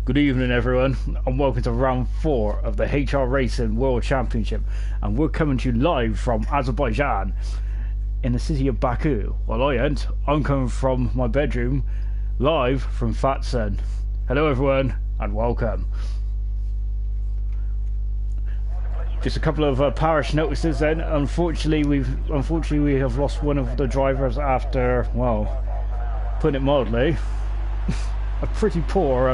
Good evening everyone, and welcome to round 4 of the HR Racing World Championship, and we're coming to you live from Azerbaijan in the city of Baku. Well, I'm coming from my bedroom live from Fatsen. Hello everyone and welcome. Just a couple of parish notices then. Unfortunately we have lost one of the drivers after, well, putting it mildly, a pretty poor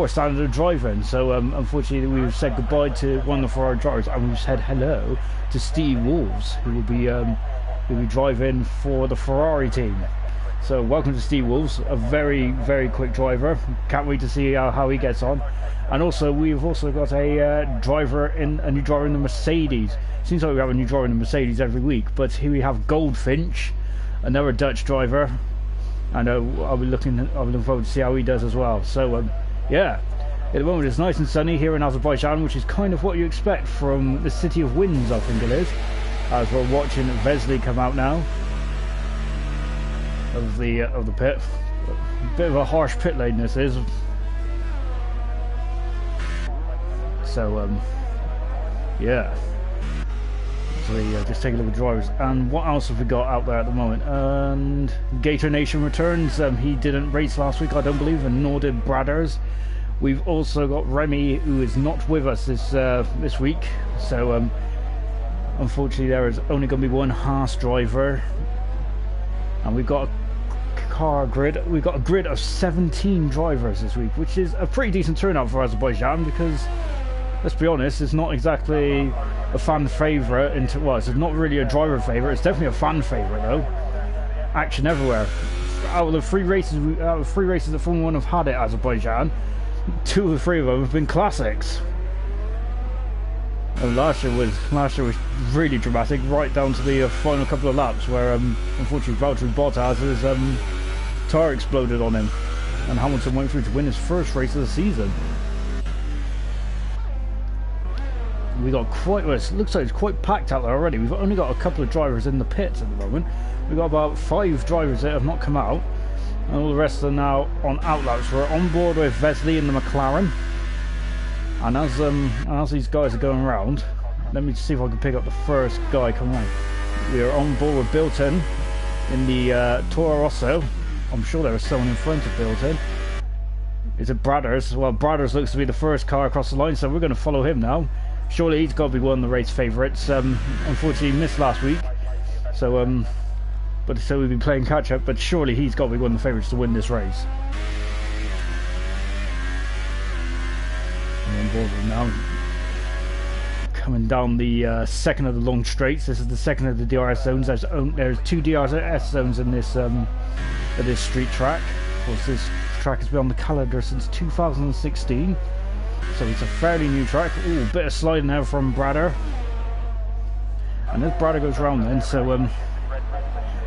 standard of driving. So unfortunately we've said goodbye to one of our drivers, and we've said hello to Steve Wolves, who will be driving for the Ferrari team. So welcome to Steve Wolves, a very quick driver. Can't wait to see how he gets on. And also we've also got a new driver in the Mercedes. Seems like we have a new driver in the Mercedes every week, but here we have Goldfinch, another Dutch driver, and I'll be looking forward to see how he does as well. So yeah, at the moment it's nice and sunny here in Azerbaijan, which is kind of what you expect from the city of winds, I think it is, as we're watching Vesely come out now of the pit. A bit of a harsh pit lane this is. So yeah, so just take a look at drivers. And what else have we got out there at the moment? And Gator Nation returns. He didn't race last week, I don't believe, and nor did Bradders. We've also got Remy, who is not with us this week. So unfortunately there is only going to be one Haas driver, and we've got we've got a grid of 17 drivers this week, which is a pretty decent turnout for Azerbaijan, because let's be honest, it's not exactly a fan favourite. Well, it's not really a driver favourite. It's definitely a fan favourite though. Action everywhere. Out of the three races that Formula 1 have had at Azerbaijan, 2 of the 3 of them have been classics. And last year was really dramatic, right down to the final couple of laps, where unfortunately Valtteri Bottas's tyre exploded on him, and Hamilton went through to win his first race of the season. We got quite, well, it looks like it's quite packed out there already. We've only got a couple of drivers in the pits at the moment. We've got about 5 drivers that have not come out, and all the rest are now on outlaps. We're on board with Vesely in the McLaren, and as these guys are going around, let me see if I can pick up the first guy coming around. We are on board with Bilton in the Toro Rosso. I'm sure there was someone in front of Bilton. Is it Bradders? Well, Bradders looks to be the first car across the line, so we're going to follow him now. Surely he's got to be one of the race favourites. Unfortunately he missed last week, so we've been playing catch up, but surely he's got to be one of the favourites to win this race. I'm on board with him now. Coming down the second of the long straights. This is the second of the DRS zones. There's 2 DRS zones in this street track. Of course, this track has been on the calendar since 2016. So it's a fairly new track. Ooh, bit of sliding there from Bradder. And as Bradder goes round then, so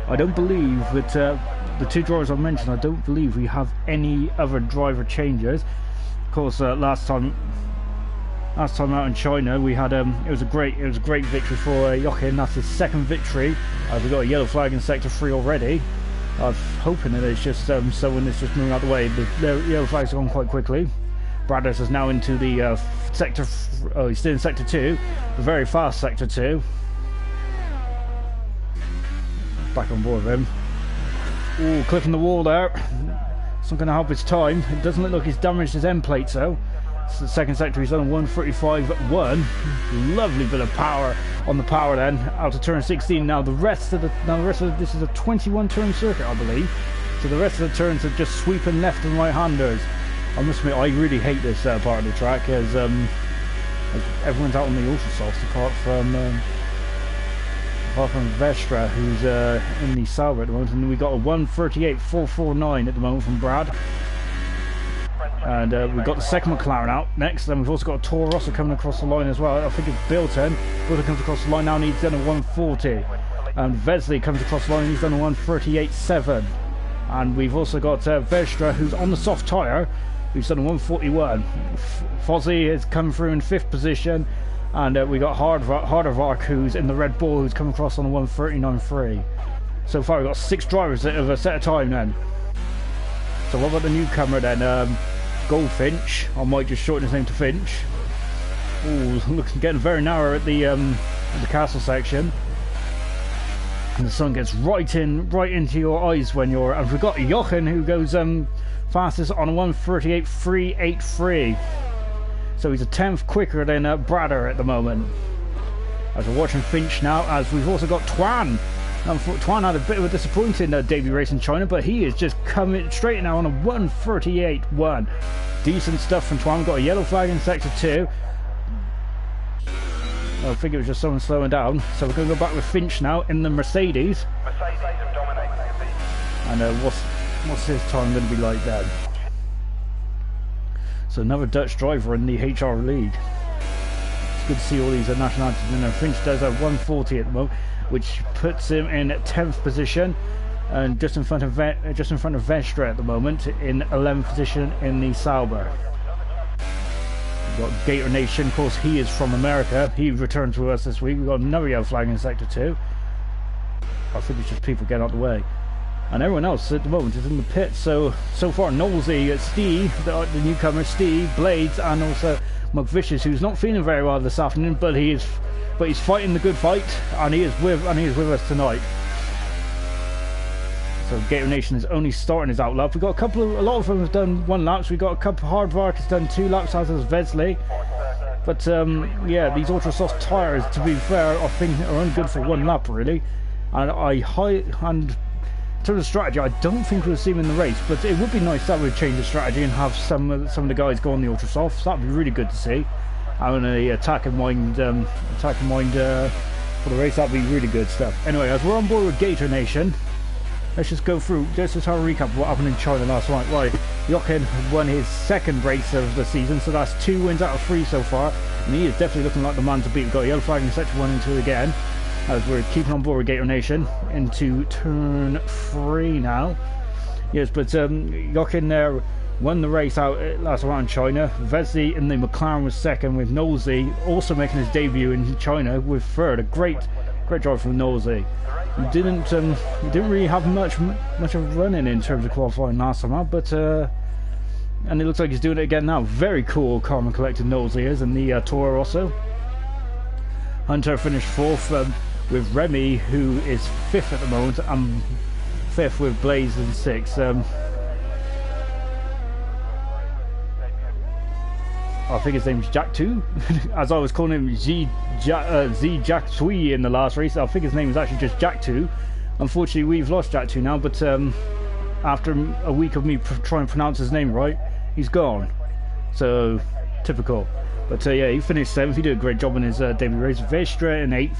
I don't believe that the 2 drivers I mentioned, I don't believe we have any other driver changes. Of course, last time out in China we had it was a great victory for Jochen. That's his 2nd victory. We got a yellow flag in sector 3 already. I'm hoping that it's just someone that's just moving out the way. The yellow flag's gone quite quickly. Bradders is now into the sector. Oh, he's still in sector 2, a very fast sector 2. Back on board with him. Ooh, clipping the wall there. It's not going to help his time. It doesn't look like he's damaged his end plates though. It's the 2nd sector. He's on 1:35.1. Lovely bit of power on the power then. Out to turn 16 now. The rest of this is a 21 turn circuit, I believe. So the rest of the turns are just sweeping left and right handers. I must admit, I really hate this part of the track, as everyone's out on the ultra-softs apart from Vestra, who's in the Sauber at the moment. And we got a 1:38.449 at the moment from Brad. And we've got the 2nd McLaren out next. Then we've also got a Toro Rosso coming across the line as well. I think it's Bilton. Bilton comes across the line now and he's done a 1:40. And Vesely comes across the line and he's done a 1:38.7. And we've also got Vestra, who's on the soft tyre, who's done a 1:41. Fozzie has come through in 5th position, and we got Hardervark, who's in the Red Bull, who's come across on a 1:39.3. So far we've got 6 drivers that have set a time then. So what about the newcomer then? Goldfinch. I might just shorten his name to Finch. Ooh, looking getting very narrow at the castle section. And the sun gets right into your eyes when you're. And we've got Jochen who goes fastest on a 1:38.383. So he's a 10th quicker than Bradder at the moment. As we're watching Finch now, as we've also got Tuan. Tuan had a bit of a disappointing debut race in China, but he is just coming straight now on a 1:38.1. Decent stuff from Tuan. Got a yellow flag in sector 2. I think it was just someone slowing down. So we're going to go back with Finch now in the Mercedes. And what's his time going to be like then? So another Dutch driver in the HR lead. It's good to see all these nationalities in there. Finch does a 1:40 at the moment, which puts him in 10th position, and just in front of Vestra at the moment in 11th position in the Sauber. We've got Gator Nation, of course. He is from America. He returned to us this week. We've got another yellow flag in sector 2. I think it's just people getting out of the way. And everyone else at the moment is in the pit. So far, Knowlesy, Steve, the newcomer, Steve, Blades, and also McVicious, who's not feeling very well this afternoon, but he's fighting the good fight, and he is with us tonight. So Gator Nation is only starting his outlap. We've got a lot of them have done 1 laps. We've got a couple of Hardvark has done 2 laps, as has Vesley. But yeah, these ultra soft tyres, to be fair, I think are only good for 1 lap really. And in terms of strategy, I don't think we'll see him in the race, but it would be nice that we'd change the strategy and have some of the guys go on the ultra softs. That'd be really good to see. Having a attack in mind for the race, that'd be really good stuff. Anyway, as we're on board with Gator Nation, let's just go through. Let's just have a recap of what happened in China last night. Right, Jochen won his 2nd race of the season, so that's 2 wins out of 3 so far, and he is definitely looking like the man to beat. We've got a yellow flag in sector 1 and 2 again, as we're keeping on board with Gator Nation into turn 3 now. Yes, but Jochen there won the race out last round in China. Vesey in the McLaren was 2nd, with Knowlesy also making his debut in China with 3rd. A great drive from Knowlesy. He didn't really have much of running in terms of qualifying last time out, but and it looks like he's doing it again now. Very cool Karma collected Knowlesy is, and the Toro also. Hunter finished 4th with Remy, who is 5th at the moment, and 5th with Blaze in 6th. I think his name's Jack 2, as I was calling him Z Jack 3 in the last race. I think his name is actually just Jack 2. Unfortunately, we've lost Jack 2 now, but after a week of me trying to pronounce his name right, he's gone. So, typical. But yeah, he finished 7th. He did a great job in his debut race. Vestra in 8th,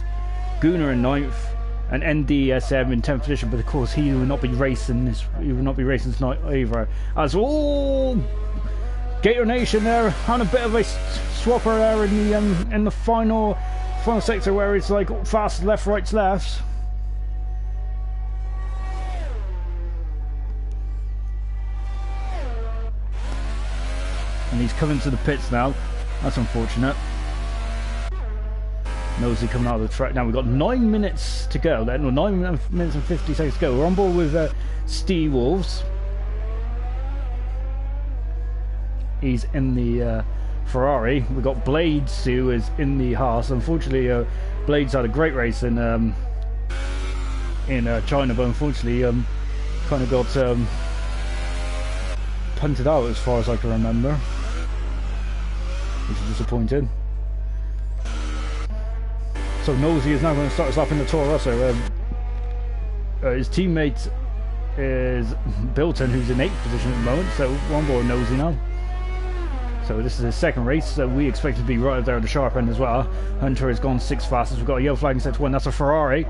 Gunnar in 9th, and NDSM in 10th position. But of course, he will not be racing tonight either. As all Gator Nation there on a bit of a swapper there in the final sector, where it's like fast left, right, lefts. And he's coming to the pits now. That's unfortunate. Nosy coming out of the track now. We've got 9 minutes to go then, or 9 minutes and 50 seconds to go. We're on board with Steve Wolves. He's in the Ferrari. We've got Blades, who is in the Haas. Unfortunately, Blades had a great race in China, but unfortunately kind of got punted out as far as I can remember, which is disappointing. So Nosy is now going to start us off in the Toro Rosso. His teammate is Bilton, who's in 8th position at the moment, so we're on board Nosy now. So this is his 2nd race, so we expect to be right up there at the sharp end as well. Hunter has gone 6th fastest. We've got a yellow flag in sector 1. That's a Ferrari.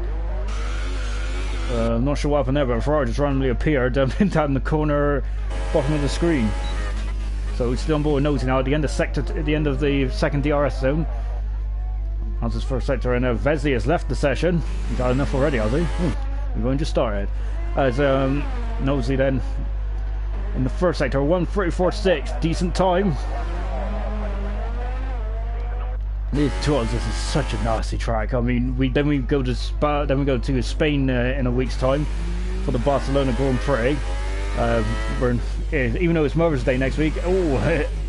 I'm not sure what happened there, but a Ferrari just randomly appeared down in the corner bottom of the screen. So we're still on board with Nosy now at the end of the 2nd DRS zone. That's his 1st sector, and Vesey has left the session. He's had enough already, has he? We've only just started. As Nosy then in the 1st sector, 1:34.6, decent time. This is such a nasty track. I mean, we go to Spain in a week's time for the Barcelona Grand Prix. We're is, even though it's Mother's Day next week,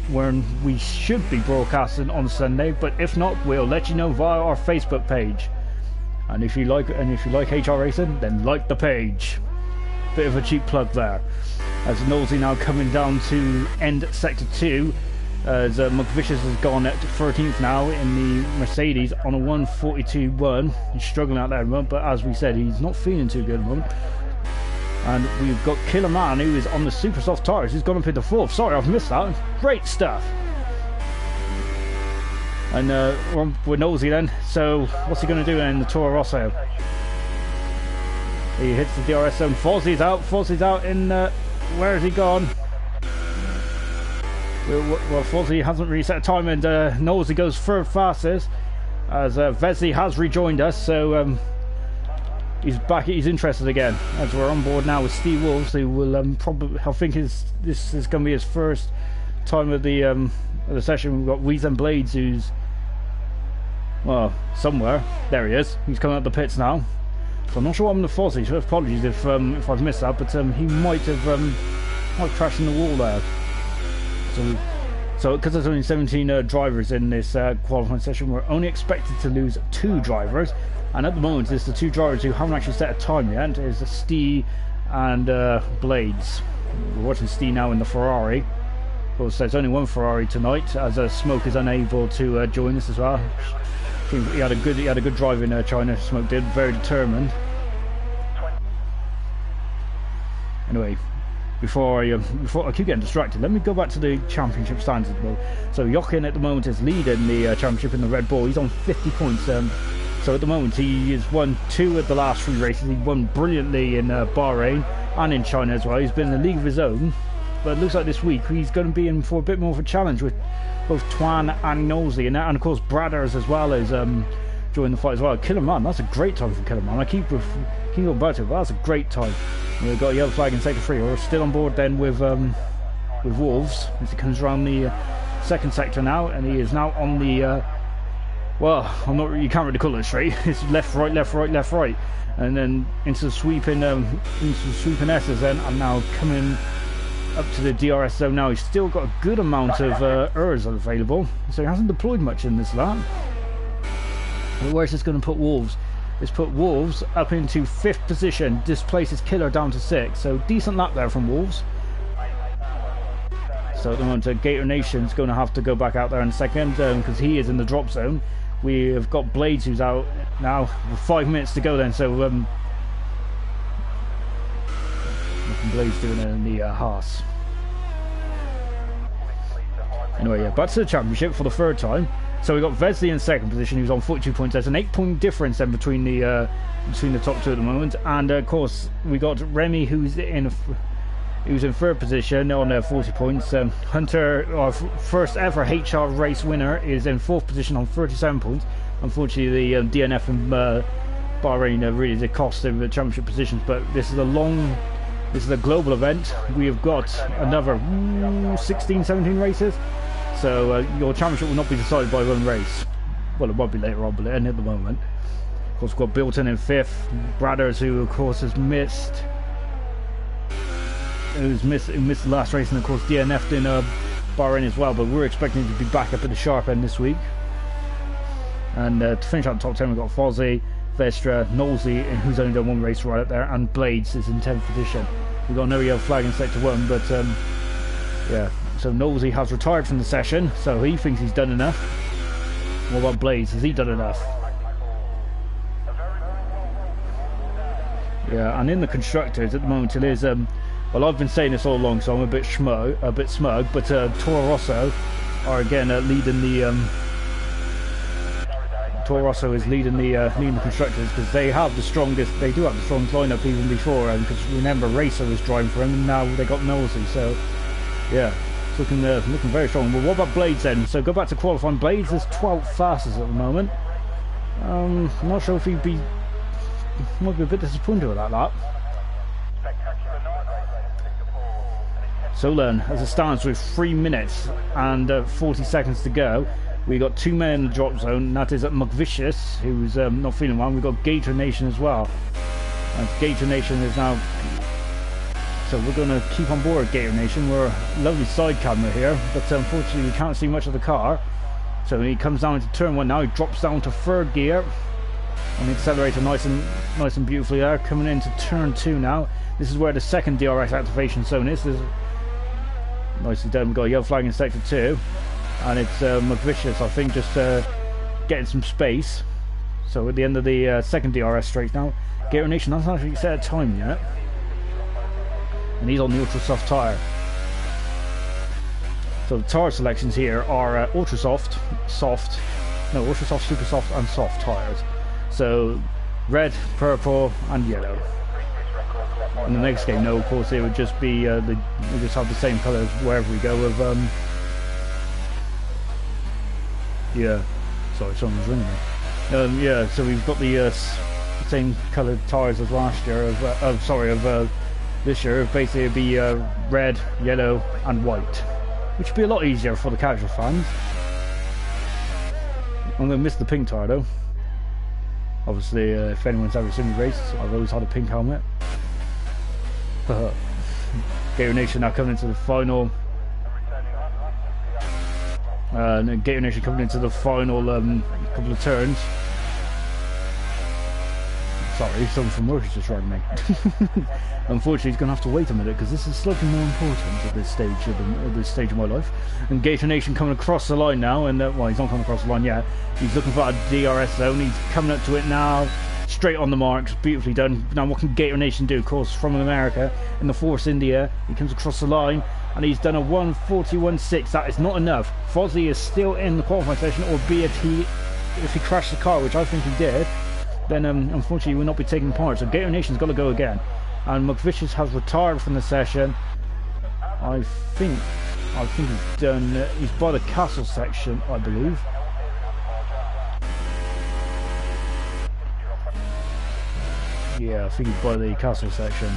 when we should be broadcasting on Sunday, but if not, we'll let you know via our Facebook page. And if you like HR Racing, then like the page. Bit of a cheap plug there. As Nosey now coming down to end sector 2, as McVicious has gone at 13th now in the Mercedes on a 142.1. He's struggling out there at the moment, but as we said, he's not feeling too good at the moment. And we've got Killer Man, who is on the super soft tires, who's gone up into 4th. Sorry, I've missed that. Great stuff. And we're Nosey then. So what's he going to do in the Toro Rosso? He hits the DRS zone. Fozzie's out. Fozzie's out in... where has he gone? Well, Fozzie hasn't really set a time, and Nosey goes third fastest, as Vesey has rejoined us, so he's back. He's interested again, as we're on board now with Steve Wolves, who will probably, I think this is going to be his first time of the session. We've got Weezem Blades, who's, well, somewhere. There he is. He's coming out the pits now. So I'm not sure what happened to Fozzie, so apologies if I've missed that, but he might have crashed in the wall there. So because there's only 17 drivers in this qualifying session, we're only expected to lose 2 drivers, and at the moment it's the 2 drivers who haven't actually set a time yet. Is Stee and Blades. We're watching Stee now in the Ferrari. Of course, there's only one Ferrari tonight, as Smoke is unable to join us as well. He had a good drive in China. Smoke did, very determined. Anyway, before I keep getting distracted, let me go back to the championship standings. So Jochen at the moment is leading the championship in the Red Bull. He's on 50 points. So at the moment he has won 2 of the last 3 races. He won brilliantly in Bahrain and in China as well. He's been in a league of his own. But it looks like this week he's going to be in for a bit more of a challenge with both Twan and Nosey, and of course Bradders as well as joining the fight as well. Killer Man, that's a great time for Killer Man. I keep going back to it, but that's a great time. We've got a yellow flag in sector 3. We're still on board then with Wolves as he comes around the second sector now, and he is now on the well, you can't really call it straight. It's left, right, left, right, left, right, and then into the sweeping S's. Then I'm now coming up to the DRS zone now. He's still got a good amount of errors available, so he hasn't deployed much in this lap. But where's this going to put Wolves? It's put Wolves up into 5th position. Displaces Killer down to 6th, so decent lap there from Wolves. So at the moment Gator Nation's going to have to go back out there in a second, because he is in the drop zone. We have got Blades who's out now with 5 minutes to go then, so Blades doing it in the Haas. Anyway, yeah, back to the championship for the 3rd time. So we got Vesey in 2nd position, who's on 42 points. There's an 8-point difference then between the top 2 at the moment, and of course we got Remy, who's in 3rd position on 40 points. Hunter, our first ever HR race winner, is in 4th position on 37 points. Unfortunately, the DNF in Bahrain really did cost him the championship positions, but this is a global event. We have got another 16, 17 races. So your championship will not be decided by one race. Well, it won't be later on, but at the moment. Of course, we've got Bilton in 5th. Bradders, who of course has missed the last race, and of course DNF'd in Bahrain as well. But we're expecting him to be back up at the sharp end this week. And to finish out the top 10, we've got Fozzie, Vestra, Nosey, who's only done 1 race right up there, and Blades is in 10th position. We've got no yellow flag in sector 1, but yeah. So Nosey has retired from the session, so he thinks he's done enough. What about Blades? Has he done enough? Yeah, and in the constructors at the moment it is well, I've been saying this all along, so I'm a bit smug, but Toro Rosso are again leading the Toro Rosso is leading the constructors, because they do have the strongest lineup even before, because remember Racer was driving for him, and now they got Nosey, so yeah. Looking very strong. Well, what about Blades then? So go back to qualifying. Blades is 12th fastest at the moment. I'm not sure if might be a bit disappointed with that lap. So then, as it stands with 3 minutes and 40 seconds to go, we got 2 men in the drop zone, and that is at McVicious, who's not feeling well. We've got Gator Nation as well. And Gator Nation is now So we're going to keep on board Gator Nation. We're a lovely side camera here, but unfortunately we can't see much of the car. So he comes down into turn 1 now, he drops down to 3rd gear. On the accelerator nice and beautifully there. Coming into turn 2 now. This is where the second DRS activation zone is. This is nicely done. We've got a yellow flag in sector 2. And it's McVicious, I think, just getting some space. So at the end of the second DRS straight now. Gator Nation hasn't actually set a time yet. And he's on the ultra soft tyre. So the tyre selections here are ultra soft, ultra soft, super soft and soft tyres. So red, purple and yellow. In the next game, no, of course it would just be they just have the same colours wherever we go with yeah, sorry, someone's ringing me. Yeah, so we've got the same coloured tyres as last year of this year. Basically it'd be red, yellow and white, which would be a lot easier for the casual fans. I'm going to miss the pink tyre though. Obviously if anyone's ever seen me race, I've always had a pink helmet. Gator Nation now coming into the final. Gator Nation coming into the final couple of turns. Sorry, someone from work is just riding me. Unfortunately, he's going to have to wait a minute because this is slightly more important at this stage of my life. And Gator Nation coming across the line now, and well, he's not coming across the line yet. He's looking for a DRS zone. He's coming up to it now, straight on the marks, beautifully done. Now, what can Gator Nation do? Of course, from America in the Force India, he comes across the line, and he's done a 1:41.6. That is not enough. Fozzie is still in the qualifying session, albeit if he crashed the car, which I think he did, then unfortunately he will not be taking part. So Gator Nation's got to go again. And McVicious has retired from the session. I think he's done. He's by the castle section, I believe. Yeah, I think he's by the castle section.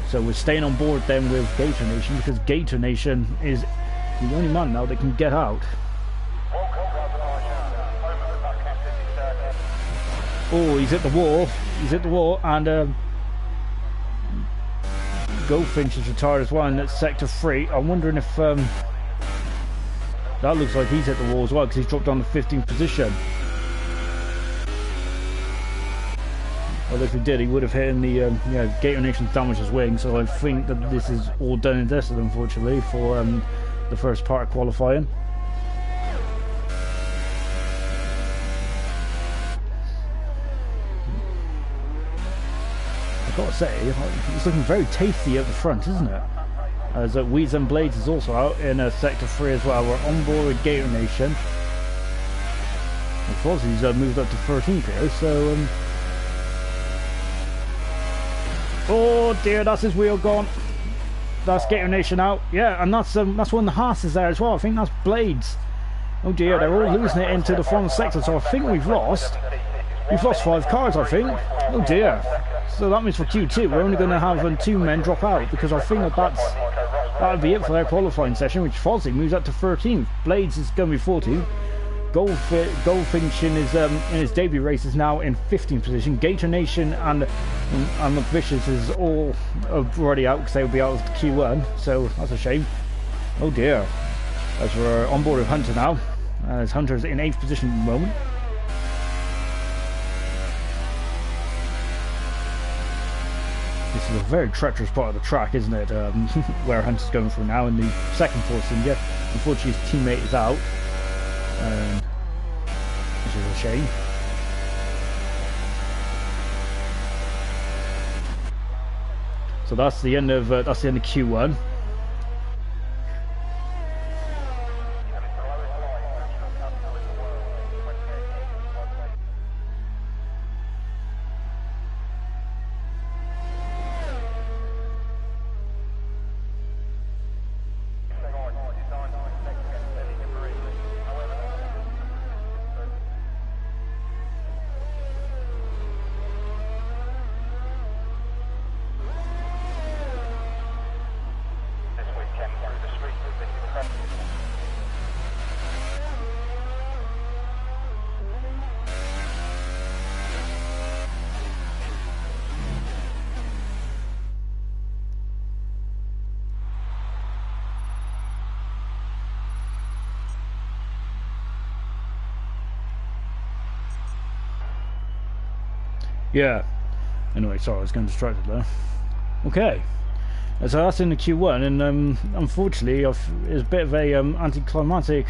So we're staying on board then with Gator Nation because Gator Nation is the only man now that can get out. Oh, he's hit the wall. He's hit the wall, and Goldfinch is retired as well in that sector 3. I'm wondering if that looks like he's hit the wall as well because he's dropped down to 15th position. Well, if he did, he would have hit in the yeah, Gator Nation's damaged his wing. So I think that this is all done and dusted, unfortunately, for the first part of qualifying. I've got to say, it's looking very tasty at the front, isn't it? As Weeds and Blades is also out in sector 3 as well. We're on board with Gator Nation. Of course, he's moved up to 13th here, so oh dear, that's his wheel gone. That's Gator Nation out. Yeah, and that's one of the Haas's there as well. I think that's Blades. Oh dear, they're all losing it into the final sector, so I think we've lost 5 cars, I think. Oh dear. So that means for Q2 we're only going to have 2 men drop out, because I think that would be it for their qualifying session, which Fozzie moves up to 13th. Blades is going to be 14th. Goldfinch in his debut race is now in 15th position. Gator Nation and McVicious is all already out because they will be out of Q1, so that's a shame. Oh dear. As we're on board with Hunter now, as Hunter's in 8th position at the moment. This is a very treacherous part of the track, isn't it? Where Hunter's going through now in the second Force India. Unfortunately, his teammate is out, which is a shame. So that's the end of Q1. Yeah. Anyway, sorry, I was getting distracted there. Okay. So that's in the Q1, and unfortunately, it's a bit of a anticlimactic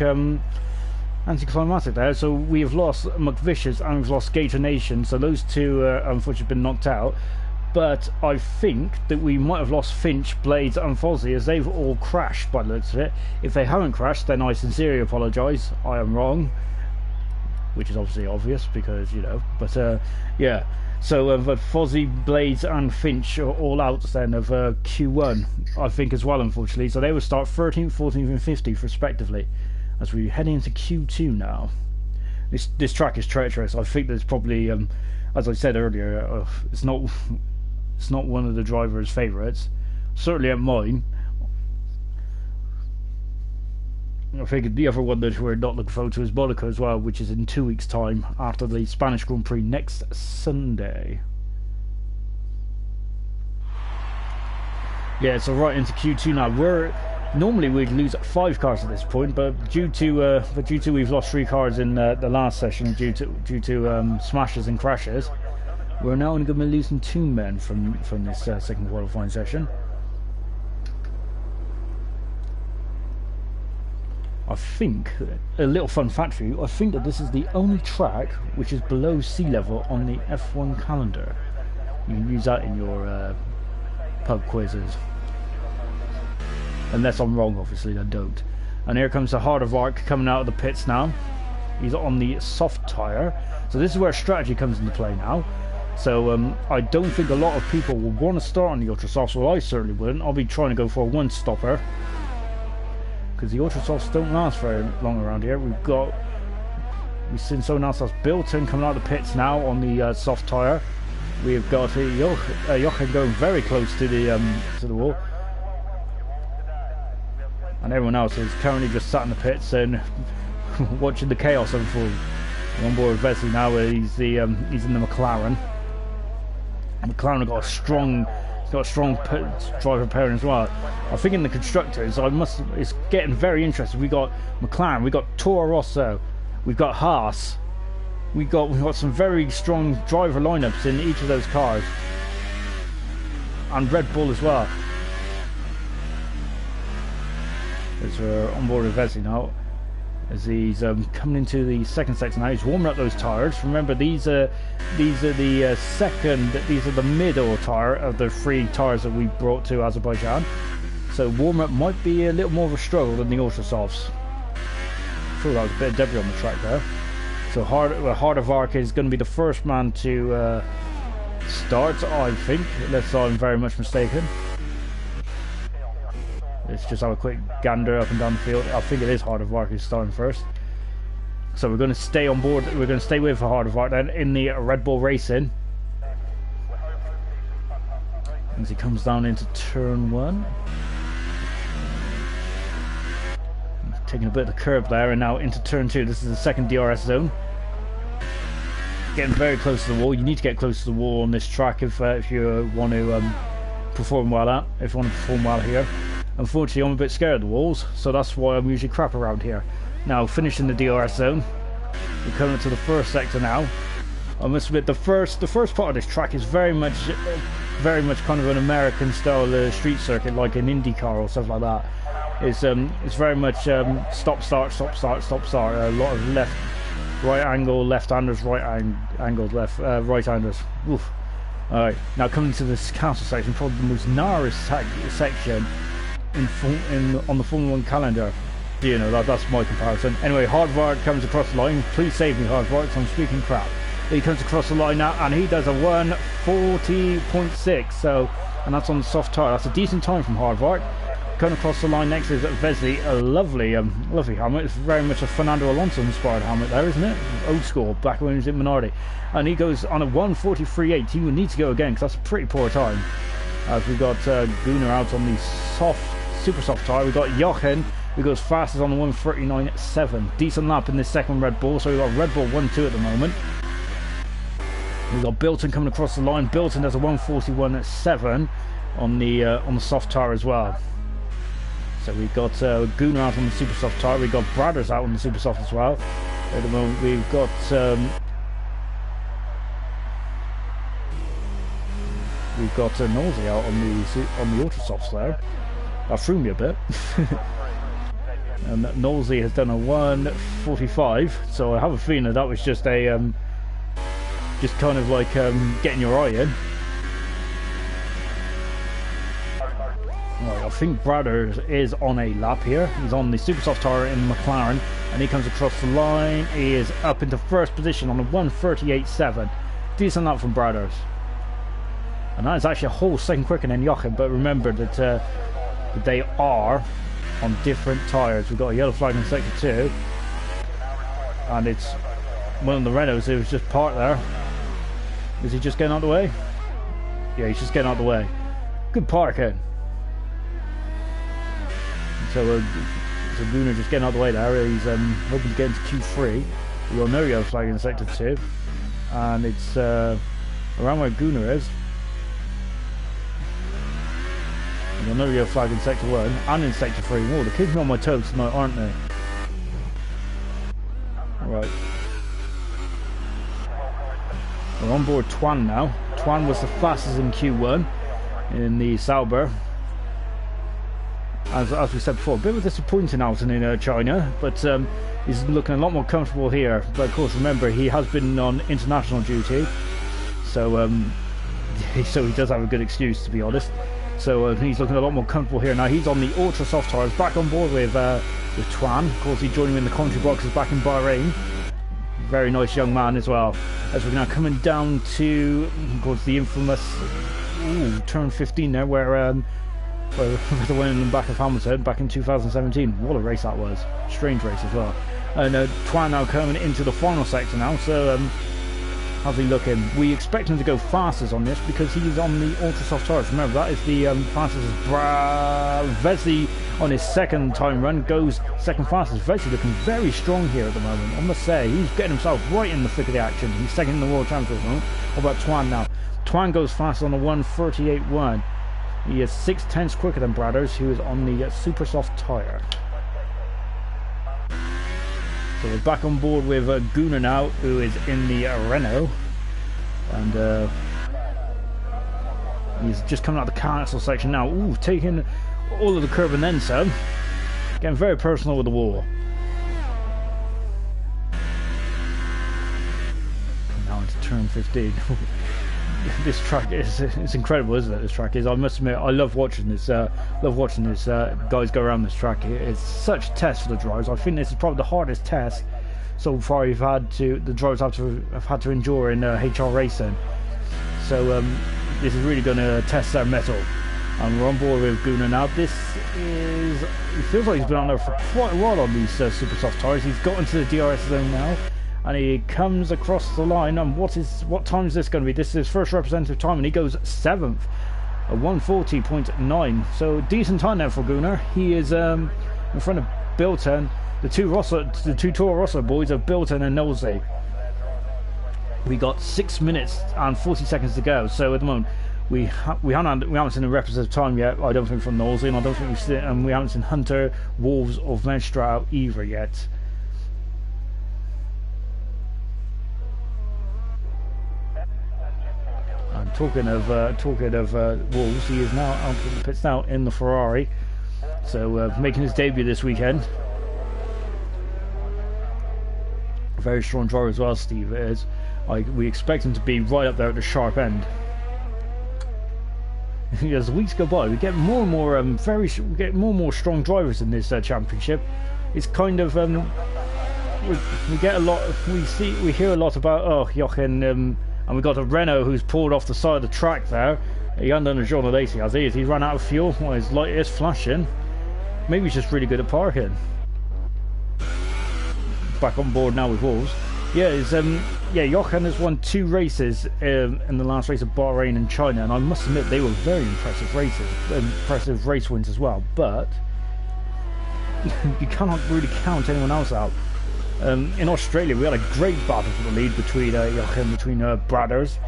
there. So we have lost McVicious and we've lost Gator Nation. So those two, unfortunately, been knocked out. But I think that we might have lost Finch, Blades, and Fozzie, as they've all crashed by the looks of it. If they haven't crashed, then I sincerely apologise. I am wrong, which is obviously obvious because, you know. But yeah. So but Fozzie, Blades, and Finch are all out then of Q1, I think, as well, unfortunately. So they will start 13th, 14th, and 15th, respectively, as we head into Q2 now. This track is treacherous. I think there's probably, as I said earlier, it's not one of the driver's favourites. Certainly at mine. I think the other one that we're not looking forward to is Monaco as well, which is in 2 weeks' time after the Spanish Grand Prix next Sunday. Yeah, so right into Q2 now. Normally we'd lose 5 cars at this point, but due to we've lost 3 cars in the last session due to smashes and crashes, we're now only going to be losing 2 men from this second qualifying session. I think, a little fun fact for you, I think that this is the only track which is below sea level on the F1 calendar. You can use that in your pub quizzes. Unless I'm wrong, obviously, I don't. And here comes the Heart of Arc coming out of the pits now. He's on the soft tyre. So this is where strategy comes into play now. So I don't think a lot of people will want to start on the Ultra Softs. Well, I certainly wouldn't. I'll be trying to go for a one-stopper, because the Ultra Softs don't last very long around here. We've seen someone else that's Bilton coming out of the pits now on the soft tyre. We've got Jochen going very close to the wall, and everyone else is currently just sat in the pits and watching the chaos unfold. I'm on board with Vesely now, where he's in the McLaren. McLaren have got a strong driver pairing as well. I think in the constructors, it's getting very interesting. We got McLaren, we got Toro Rosso, we've got Haas, we got some very strong driver lineups in each of those cars, and Red Bull as well. As we're on board with Vesely now, as he's coming into the second sector now. He's warming up those tyres. Remember, these are the middle tyre of the 3 tyres that we brought to Azerbaijan. So warm up might be a little more of a struggle than the Ultra Softs. I thought that was a bit of debris on the track there. So Heart of Arc is going to be the first man to start, I think, unless I'm very much mistaken. Let's just have a quick gander up and down the field. I think it is Heart of Arc who's starting first. So we're going to stay on board. We're going to stay with Heart of Arc then in the Red Bull Racing. As he comes down into turn 1. Taking a bit of the curb there, and now into turn 2. This is the second DRS zone. Getting very close to the wall. You need to get close to the wall on this track if you want to perform well here. Unfortunately, I'm a bit scared of the walls, so that's why I'm usually crap around here. Now, finishing the DRS zone, we're coming to the first sector now. I must admit, the first part of this track is very much kind of an American style street circuit, like an IndyCar or stuff like that. It's very much stop start, a lot of left, right angle, left-handers, angled left, right-handers. Oof. Alright, now coming to this castle section, probably the most narrowest section on the Formula 1 calendar. You know, that's my comparison. Anyway, Hardvard comes across the line. Please save me, Hardvard, so I'm speaking crap. He comes across the line now, and he does a 1:40.6. So, and that's on the soft tyre. That's a decent time from Hardvard. Coming across the line next is Vesely, a lovely helmet. It's very much a Fernando Alonso inspired helmet there, isn't it? Old school, back when he was in Minardi. And he goes on a 1:43.8. He will need to go again because that's a pretty poor time. As we got Gunnar out on the super soft tyre. We got Jochen, who goes fastest on the 1:39.7. Decent lap in this second Red Bull. So we got Red Bull 1-2 at the moment. We got Bilton coming across the line. Bilton does a 1:41.7 on the soft tyre as well. So we've got Gunnar out on the super soft tyre. We've got Bradders out on the super soft as well. At the moment we've got we've got Nausea out on the ultra softs there. That threw me a bit. And Nausea has done a 1:45, so I have a feeling that was just a just kind of like getting your eye in. Right, I think Bradders is on a lap here. He's on the super soft tire in McLaren, and he comes across the line. He is up into first position on a 1:38.7. Decent lap from Bradders, and that is actually a whole second quicker than Jochen. But remember that they are on different tyres. We've got a yellow flag in sector 2, and it's one of the Renaults who was just parked there. Is he just getting out of the way? Yeah, he's just getting out of the way. Good parking. So Gunnar just getting out of the way there. He's hoping to get into Q3. We've got another yellow flag in sector 2, and it's around where Gunnar is. We've got another yellow flag in sector 1 and in sector 3. Oh, they're keeping me on my toes tonight, aren't they? Right. We're on board Twan now. Twan was the fastest in Q1 in the Sauber. As we said before, a bit of a disappointing outing in China, but he's looking a lot more comfortable here. But of course, remember, he has been on international duty, so he does have a good excuse, to be honest. So he's looking a lot more comfortable here now. He's on the ultra soft tires, back on board with Twan. Of course, he joined him in the commentary boxes back in Bahrain. Very nice young man as well. As we're now coming down to, of course, the infamous turn 15 there, where the win in the back of Hamilton back in 2017. What a race that was. Strange race as well. And Twan now coming into the final sector now. So how's he looking? We expect him to go fastest on this because he's on the ultra soft tires. Remember, that is the fastest. Vesey on his second time run goes second fastest. Vesey looking very strong here at the moment. I must say, he's getting himself right in the thick of the action. He's second in the World Championship at the moment. What about Twan now? Twan goes fast on the 1:38.1. He is 6/10 quicker than Bradders, who is on the super soft tyre. So we're back on board with Gunnar now, who is in the Renault, and he's just coming out of the cancel section now. Ooh, taking all of the curb and then some. Getting very personal with the wall. Now into turn 15. This track it's incredible, isn't it? This track is. I must admit, I love watching this. Guys go around this track. It's such a test for the drivers. I think this is probably the hardest test so far the drivers have had to endure in HR racing. So this is really going to test their mettle. And we're on board with Gunnar now. It feels like he's been on there for quite a while on these super soft tyres. He's got into the DRS zone now, and he comes across the line. And what time is this going to be? This is his first representative time, and he goes 7th, a 1:40.9. So decent time there for Gunnar. He is in front of Bilton. The two Toro Rosso boys are Bilton and Nosey. We got 6 minutes and 40 seconds to go. So at the moment, we haven't seen a representative time yet. I don't think from Nosey, and I don't think we haven't seen Hunter, Wolves, or Venstra out either yet. And talking of Wolves, he is now out in the pits now in the Ferrari, so making his debut this weekend. Very strong driver as well, Steve is. We expect him to be right up there at the sharp end. As the weeks go by, we get more and more strong drivers in this championship. It's kind of we get a lot. We hear a lot about Jochen, and we got a Renault who's pulled off the side of the track there. He hasn't done a John Lacey, has he? He ran out of fuel. Well, his light is flashing. Maybe he's just really good at parking. Back on board now with Wolves. Jochen has won 2 races in the last race of Bahrain and China, and I must admit they were very impressive races, impressive race wins as well. But you cannot really count anyone else out. In Australia, we had a great battle for the lead between Jochen, between Bradders,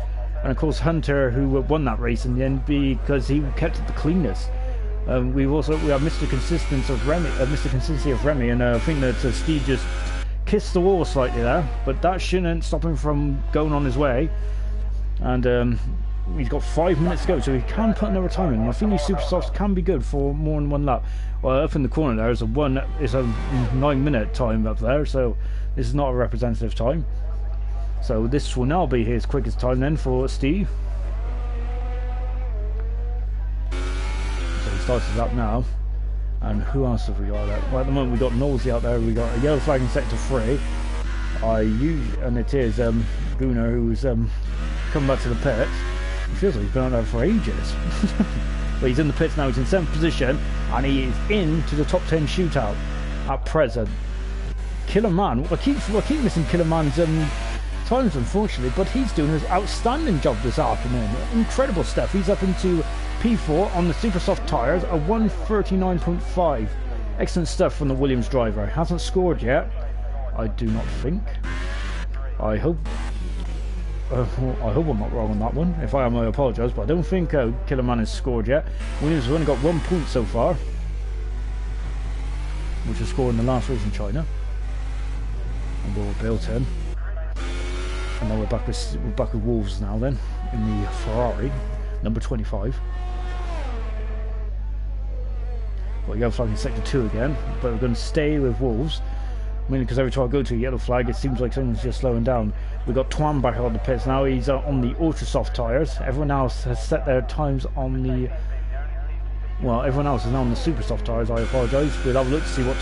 and of course Hunter, who won that race in the end because he kept it the cleanest. We have Mr. Consistency of Remy, and I think that Steve just kissed the wall slightly there, but that shouldn't stop him from going on his way. And He's got 5 minutes to go, so he can put another time in. And I think these super softs can be good for more than one lap. Well, up in the corner there is a 9-minute time up there, so this is not a representative time. So this will now be his quickest time then for Steve. So he starts his lap now. And who else have we got there? Well, at the moment we got Nosey out there. We got a yellow flag in sector 3. And it is Gunnar who's come back to the pits. It feels like he's been out there for ages. But he's in the pits now. He's in 7th position, and he is into the top 10 shootout at present. Killer Man. I keep missing Killer Man's times, unfortunately, but he's doing an outstanding job this afternoon. Incredible stuff. He's up into P4 on the super soft tyres, a 139.5. Excellent stuff from the Williams driver. Hasn't scored yet, I do not think. I hope I'm not wrong on that one. If I am, I apologise, but I don't think Killer Man has scored yet. Williams has only got 1 point so far, which was scored in the last race in China. And we're built in. And then we're back with Wolves now then, in the Ferrari, number 25. Well, yellow flag in sector 2 again, but we're going to stay with Wolves. Mainly because every time I go to a yellow flag, it seems like someone's just slowing down. We've got Twan back on the pits now. He's on the ultra soft tyres. Everyone else has set their times on the... Well, everyone else is now on the super soft tyres. I apologise. We'll have a look to see what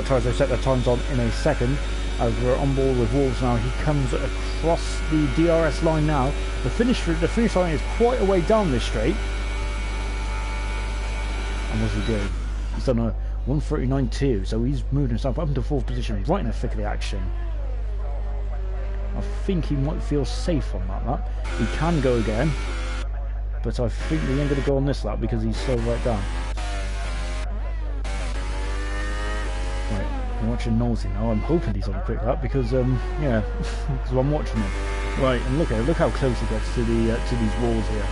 tyres they set their times on in a second. As we're on board with Wolves now, he comes across the DRS line now. The finish line is quite a way down this straight. And what's he doing? He's done a 139.2, so he's moved himself up into 4th position, right in the thick of the action. I think he might feel safe on that lap. He can go again, but I think he ain't going to go on this lap because he's so right down. Right, I'm watching Nosey now. I'm hoping he's on a quick lap because, yeah, because I'm watching him. Right, and look how close he gets to these walls here.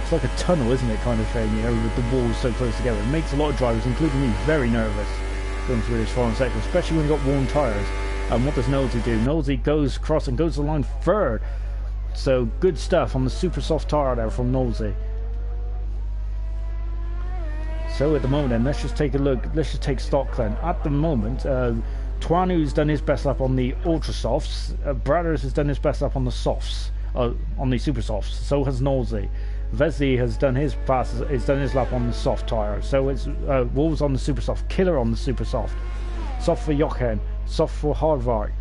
It's like a tunnel, isn't it, kind of thing, you know, with the walls so close together. It makes a lot of drivers, including me, very nervous going through this foreign sector, especially when you've got worn tyres. And what does Nosey do? Nosey goes across and goes to the line third. So good stuff on the super soft tyre there from Nosey. So at the moment then, let's just take a look, let's just take stock then. At the moment, Twanu's done his best lap on the ultra softs, Bradders has done his best lap on the softs, on the super softs, so has Nosey. Vesey has done his lap on the soft tyre, so it's Wolves on the super soft, Killer on the super soft, soft for Jochen, soft for Hardvark,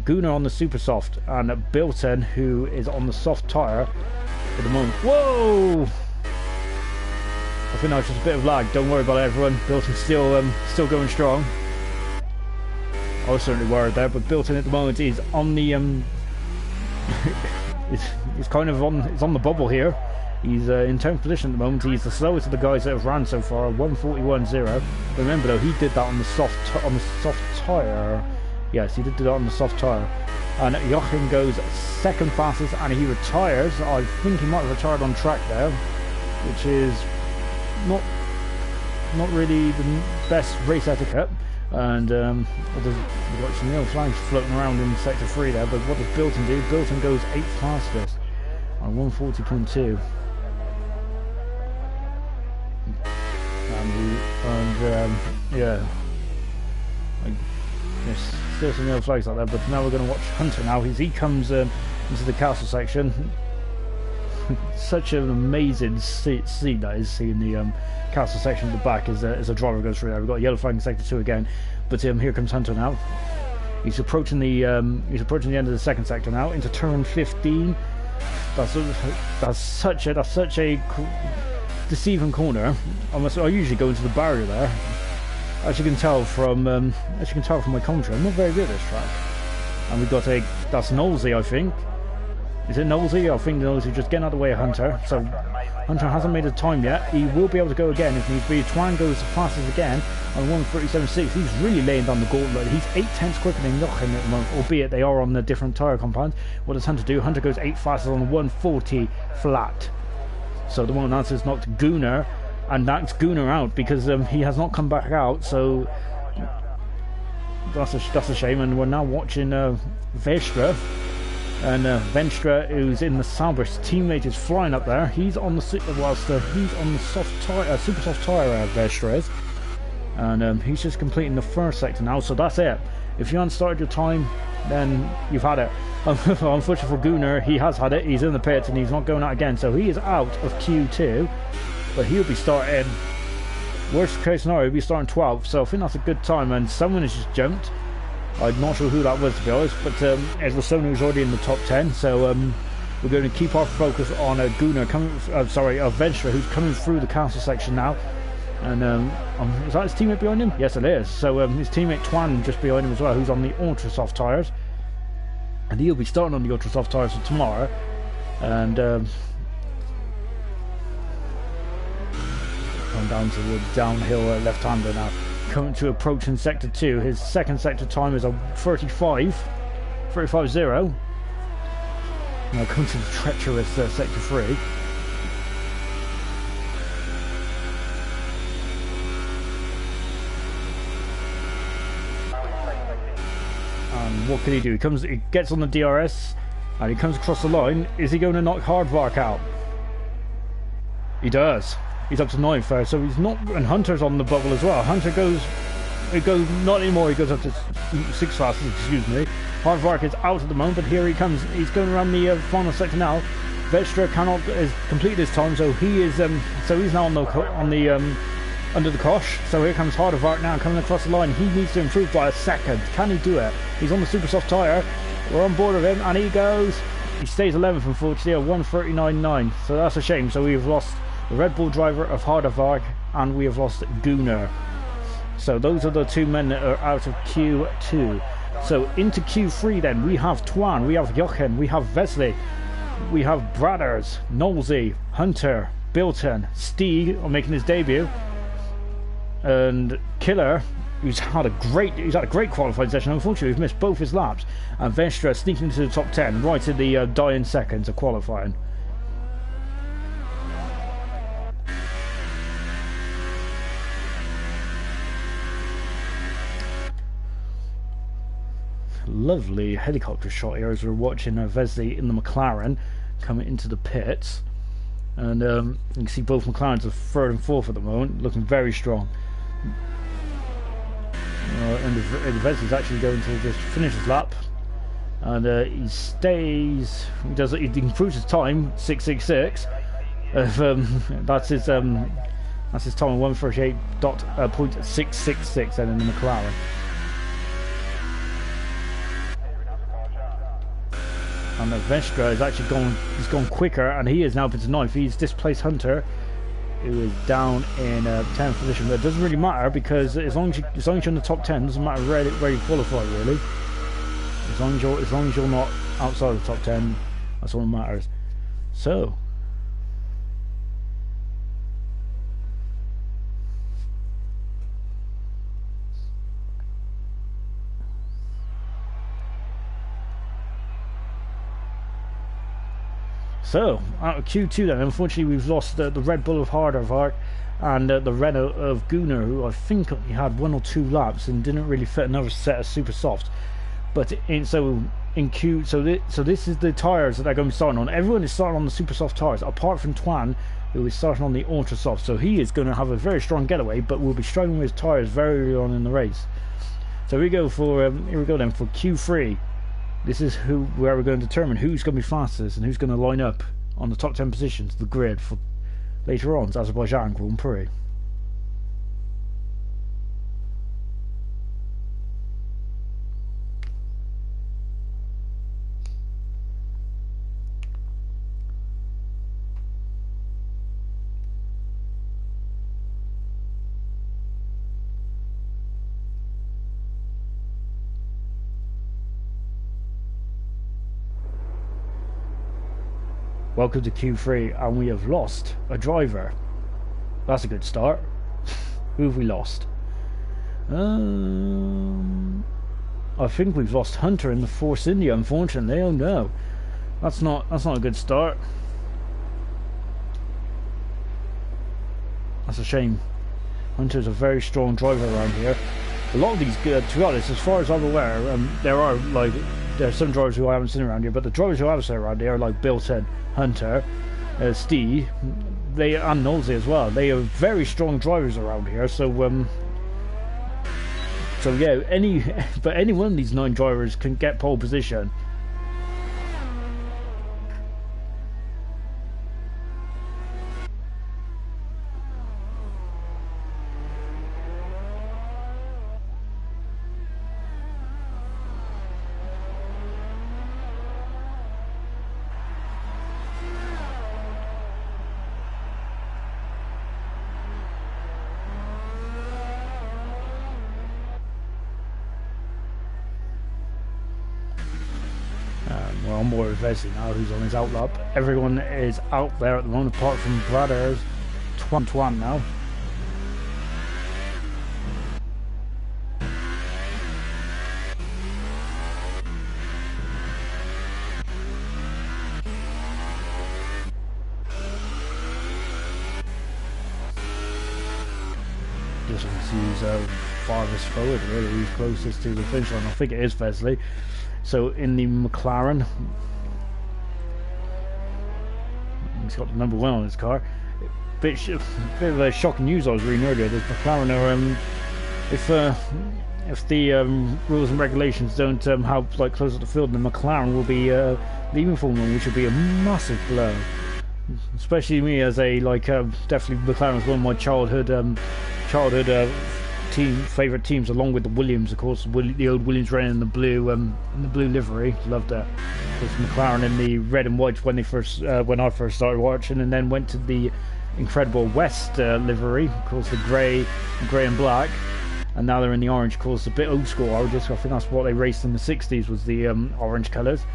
Gunnar on the super soft, and Bilton, who is on the soft tyre at the moment. Whoa! I think that was just a bit of lag. Don't worry about it, everyone. Bilton's still going strong. I was certainly worried there, but Bilton at the moment is on the He's kind of on the bubble here. He's in 10th position at the moment. He's the slowest of the guys that have ran so far, 1:41.0. Remember though, he did that on the soft tyre. Yes, he did do that on the soft tyre. And Jochen goes second fastest, and he retires. I think he might have retired on track there, which is not really the best race etiquette. And we've got some yellow flags floating around in sector 3 there, but what does Bilton do? Bilton goes 8th fastest on 1:40.2. Yeah, there's still some yellow flags like that, but now we're going to watch Hunter now. He comes into the castle section. Such an amazing scene that is, seeing the castle section at the back as a driver goes through there. We've got a yellow flag in sector 2 again, but here comes Hunter now. He's approaching the end of the second sector now into turn 15. That's such a deceiving corner. I usually go into the barrier there. As you can tell from my commentary, I'm not very good at this track. And we've got that's Nosey, I think. Is it Nosey? I think Nosey just getting out of the way of Hunter. So Hunter hasn't made a time yet. He will be able to go again if needs be. Twan goes the fastest again on 1:37.6. He's really laying down the gauntlet. He's 8/10 quicker than Jochen at the moment, albeit they are on the different tyre compounds. What does Hunter do? Hunter goes 8th fastest on 1:40 flat. So the one answer is knocked Gunnar, and knocks Gunnar out because he has not come back out. So that's a shame. And we're now watching Vestra And Venstra, who's in the Sauber's teammate, is flying up there. He's on the he's on the soft tire, super soft tire. Venstra is, and he's just completing the first sector now. So that's it. If you haven't started your time, then you've had it. Unfortunately for Gunnar, he has had it. He's in the pits and he's not going out again. So he is out of Q2, but he'll be starting. Worst case scenario, he'll be starting 12th. So I think that's a good time. And someone has just jumped. I'm not sure who that was, to be honest, but it was someone who's already in the top 10, so we're going to keep our focus on Gunnar coming, Venstra, who's coming through the castle section now, and is that his teammate behind him? Yes, it is. So his teammate Twan just behind him as well, who's on the ultra soft tyres, and he'll be starting on the ultra soft tyres for tomorrow, and going down to the downhill left-hander now. Coming to approaching sector 2, his second sector time is a 35.0. Now coming to the treacherous sector 3. And what can he do? He gets on the DRS and he comes across the line. Is he going to knock Hardvark out? He does. He's up to 9th there, so he's not. And Hunter's on the bubble as well. Hunter goes not anymore. He goes up to 6 fastest. Excuse me. Hardvark is out at the moment, but here he comes. He's going around the final sector now. Vestra cannot complete his time, so he is. So he's now on the under the cosh. So here comes Hardvark now coming across the line. He needs to improve by a second. Can he do it? He's on the super soft tyre. We're on board with him, and he goes. He stays 11th, unfortunately, at 1:39.9. So that's a shame. So we've lost the Red Bull driver of Hardvark, and we have lost Gunnar. So those are the two men that are out of Q2. So into Q3 then, we have Twan, we have Jochen, we have Wesley, we have Bradders, Nolsey, Hunter, Bilton, Stieg are making his debut, and Killer, who's had a great qualifying session. Unfortunately, we've missed both his laps, and Vestra sneaking into the top 10 right in the dying seconds of qualifying. Lovely helicopter shot here as we're watching Vesli in the McLaren coming into the pits, and you can see both McLarens are 3rd and 4th at the moment, looking very strong. And Vesli's actually going to just finish his lap, and he stays. He improves his time 6:66. That's his time 1:38.666, and in the McLaren. And Vestra is actually he's gone quicker, and he is now up into 9th. He's displaced Hunter, who is down in 10th position. But it doesn't really matter, because as long as you're in the top 10, it doesn't matter where you qualify, really. As long as you're not outside of the top 10, that's all that matters. So out of Q2 then, unfortunately we've lost the Red Bull of Hardvark and the Renault of Gunnar, who I think only had 1 or 2 laps and didn't really fit another set of super soft. But this is the tyres that they're going to be starting on. Everyone is starting on the super soft tyres, apart from Twan, who is starting on the ultra soft. So he is going to have a very strong getaway, but will be struggling with his tyres very early on in the race. So here we go then for Q3. This is where we're going to determine who's going to be fastest and who's going to line up on the top 10 positions, the grid, for later on Azerbaijan Grand Prix. Welcome to Q3, and we have lost a driver. That's a good start. Who have we lost? I think we've lost Hunter in the Force India, unfortunately. Oh no, that's not a good start. That's a shame. Hunter's a very strong driver around here. A lot of these, to be honest, as far as I'm aware, there are like there's some drivers who I haven't seen around here, but the drivers who I've seen around here are like Bilton, Hunter, Steve, and Nosey as well. They are very strong drivers around here. So yeah, any one of these 9 drivers can get pole position. We're on board with Vesey now, who's on his outlap. Everyone is out there at the moment, apart from Brothers. Twan now. Just wants to use farthest forward, really, who's closest to the finish line. I think it is Vesley. So in the McLaren, he's got the number 1 on his car. Bit of a shocking news I was reading earlier. The McLaren are, if the rules and regulations don't help like close up the field, then McLaren will be leaving Formula 1, which would be a massive blow. Especially me, as a definitely McLaren was one of my childhood favourite teams, along with the Williams, of course. The old Williams ran in the blue livery. Loved that. Of course, McLaren in the red and white when I first started watching, and then went to the incredible West livery, of course, the grey and black, and now they're in the orange. Of course, a bit old school. I think that's what they raced in the 60s, was the orange colours.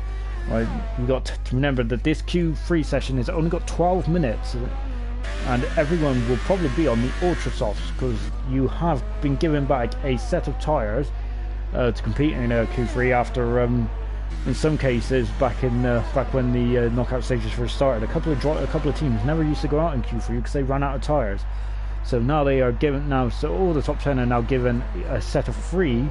Right, we've got to remember that this Q3 session has only got 12 minutes. And everyone will probably be on the ultra softs, because you have been given back a set of tyres to compete in Q3 after, in some cases, back when the knockout stages first started. A couple of teams never used to go out in Q3 because they ran out of tyres. So now they are given so all the top 10 are now given a set of 3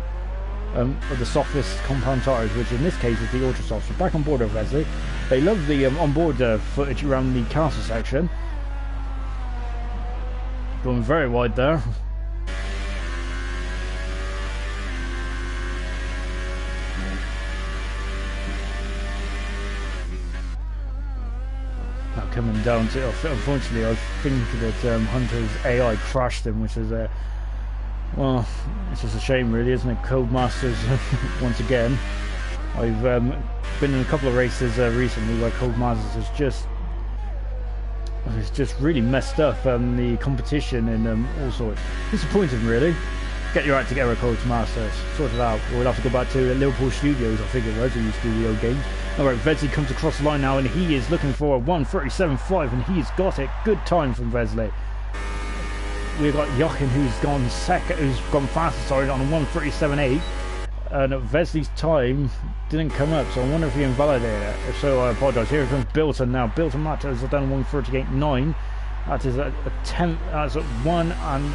of the softest compound tyres, which in this case is the ultra softs. So back on board of Leslie. They love the onboard footage around the castle section. Going very wide there. Now coming down to, unfortunately, I think that Hunter's AI crashed him, which is well, it's just a shame, really, isn't it? Codemasters once again. I've been in a couple of races recently where Codemasters has it's just really messed up the competition and all sorts. Disappointing, really. Get your act together, Codemasters. Sort it out. We'll have to go back to Liverpool Studios, I think it was, who used to do the old games. Alright, Vesley comes across the line now, and he is looking for a 1:37.5, and he's got it. Good time from Vesley. We've got Jochen, who's gone faster, on a 1:37.8. And Vesley's time didn't come up, so I wonder if he invalidated it. If so, I apologise. Here comes Bilton now. Bilton Matters has done 1:38.9. That is a tenth. That's a 1 and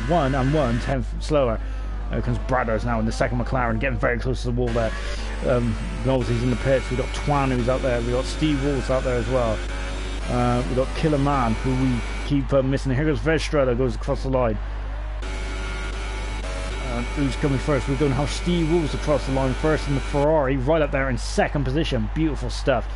1/10 slower. Here comes Bradders now in the second McLaren, getting very close to the wall there. Knowles, in the pits. We've got Twan, who's out there. We've got Steve Wolves out there as well. We've got Killer Man, who we keep missing. Here goes Vestrella, goes across the line. Who's coming first? We're going to have Steve Wolves across the line first in the Ferrari, right up there in second position. Beautiful stuff.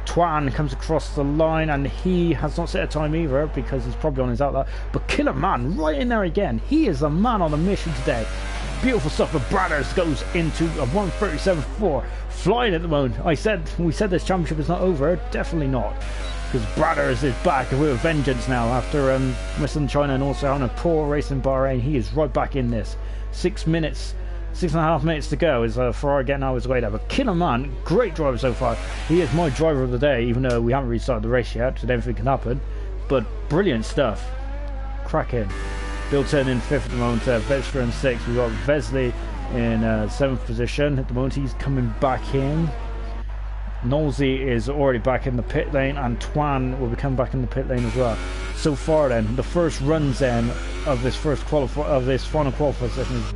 Twan comes across the line, and he has not set a time either because he's probably on his outlet. But Killer Man right in there again. He is the man on the mission today. Beautiful stuff. But Bradders goes into a 1:37.4, flying at the moment. We said this championship is not over. Definitely not, because Bradders is back with a vengeance now after missing China and also having a poor race in Bahrain. He is right back in this. 6.5 minutes to go is Ferrari getting out of his way there. But Killer Man, great driver so far. He is my driver of the day, even though we haven't restarted the race yet, so anything can happen. But brilliant stuff. Cracking. Bilton in 5th at the moment, Vestra in 6th. We've got Vesley in 7th position. At the moment he's coming back in. Knowlesy is already back in the pit lane, and Twan will be coming back in the pit lane as well. So far then, the first runs then of this final qualifier session is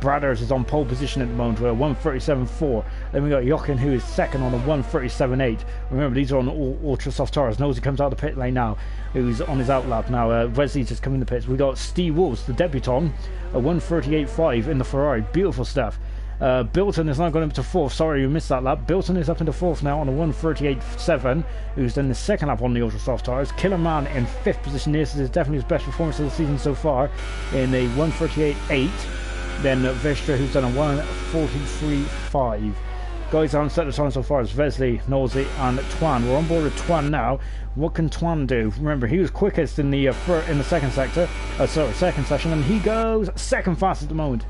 Bradders is on pole position at the moment with a 1:37.4. Then we got Jochen, who is second on a 1:37.8. Remember, these are on all ultra soft tires. Nosey comes out of the pit lane now, who's on his outlap now. Wesley's just come in the pits. We got Steve Wolves, the debutant, a 1:38.5 in the Ferrari. Beautiful stuff. Bilton is now going up to fourth. Sorry you missed that lap. Bilton is up into fourth now on a 1:38.7, who's done the second lap on the ultra soft tires. Killerman in fifth position. This is definitely his best performance of the season so far in a 1:38.8. Then Vestra, who's done a 1:43.5. Guys haven't set the time so far as Vesley, Nosey and Twan. We're on board with Twan now. What can Twan do? Remember, he was quickest in the second sector, second session, and he goes second fast at the moment.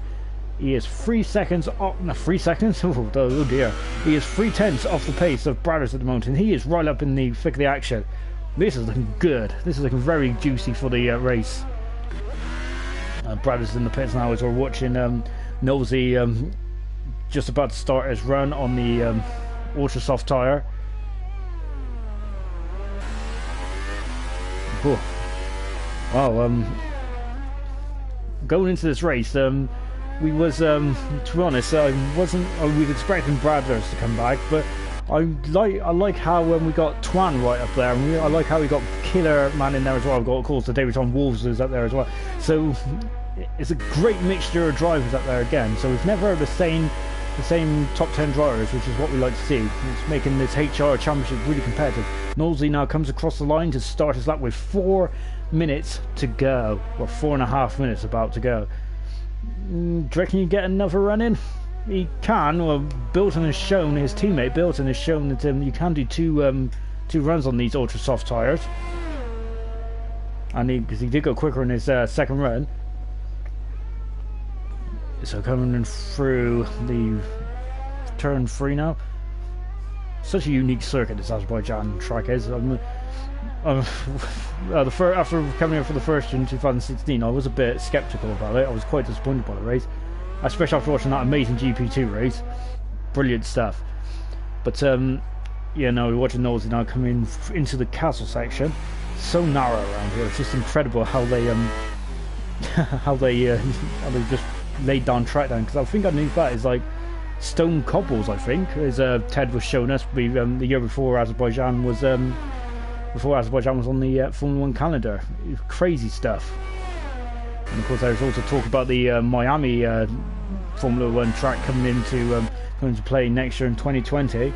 He is 3 seconds off, no, 3 seconds? Oh dear. He is 3/10 off the pace of Bradders at the moment, and he is right up in the thick of the action. This is looking good. This is looking very juicy for the race. Bradders in the pits now as we're watching Nosey just about to start his run on the ultra soft tyre. Oh. Wow, going into this race, we was, to be honest, I was expecting Bradders to come back, but I like how we got Twan right up there, and I like how we got Killer Man in there as well. We've got, of course, the Davidson Wolves is up there as well. So it's a great mixture of drivers up there again. So we've never had the same top 10 drivers, which is what we like to see. It's making this HR Championship really competitive. Nosey now comes across the line to start his lap with 4 minutes to go. Well, 4.5 minutes about to go. Do you reckon you get another run in? He can. Well, Bilton has shown, his teammate Bilton has shown that you can do two runs on these ultra soft tyres, and because he did go quicker in his second run. So coming through the turn 3 now. Such a unique circuit this Azerbaijan track is. After coming here for the first in 2016, I was a bit sceptical about it. I was quite disappointed by the race, especially after watching that amazing GP2 race. Brilliant stuff. But yeah, now we're watching Nosey now coming into the castle section. So narrow around here. It's just incredible how they how they just laid down track down, because I think underneath that is like stone cobbles, I think, as Ted was showing us the year before Azerbaijan was on the Formula 1 calendar. Crazy stuff. And of course there's also talk about the Miami Formula 1 track coming into play next year in 2020.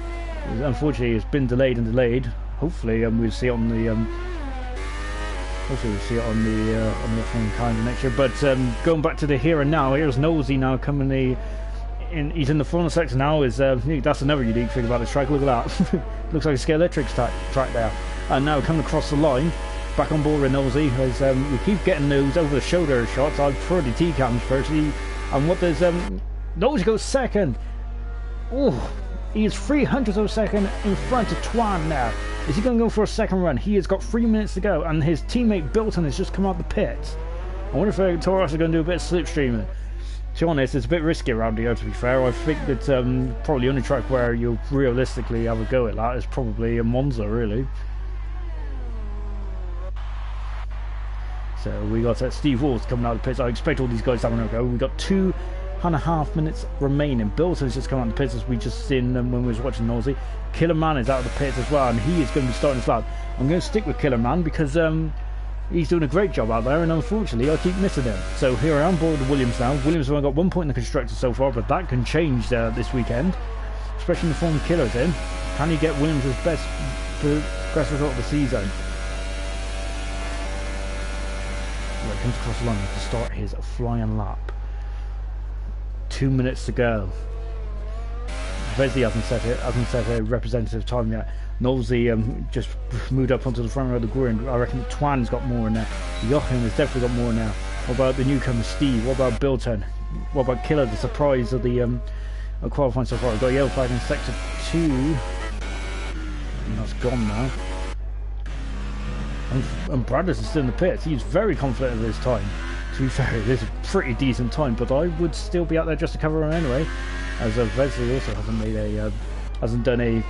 Unfortunately it's been delayed. Hopefully we'll see it on the F1 calendar next year. But going back to the here and now, here's Nosey now coming he's in the front sector now. That's another unique thing about this track. Look at that. Looks like a Scalextric track there. And now coming across the line, back on board with Nosey, as we keep getting those over the shoulder shots. I've prefer the T-cams firstly. And what does Nosey goes second. Oh, he is 300 of a second in front of Twan now. Is he going to go for a second run? He has got 3 minutes to go, and his teammate Bilton has just come out the pits. I wonder if Taurus are going to do a bit of slipstreaming. To be honest, it's a bit risky around here, to be fair. I think that probably the only track where you'll realistically have a go at that is probably a Monza, really. So we got Steve Walls coming out of the pits. I expect all these guys having a go. We got 2.5 minutes remaining. Bilton's just come out of the pits, as we just seen when we was watching Nosey. Killer Man is out of the pits as well, and he is going to be starting his lap. I'm going to stick with Killer Man because he's doing a great job out there, and unfortunately I keep missing him. So here I am board with Williams now. Williams have only got 1 point in the constructors so far, but that can change this weekend, especially in the form Killer's in. Can he get Williams' best result of the season? Well, he comes across the line to start his flying lap. 2 minutes to go. Vesley hasn't set a representative time yet. Nosey just moved up onto the front row of the grid. I reckon Twan's got more now. Jochen has definitely got more now. What about the newcomer Steve? What about Bilton? What about Killer, the surprise of the qualifying so far? We've got a yellow flag in sector 2. And that's gone now. And Bradders is still in the pits. He's very confident of his time. To be fair, it is a pretty decent time, but I would still be out there just to cover him anyway. As Vesley also hasn't done a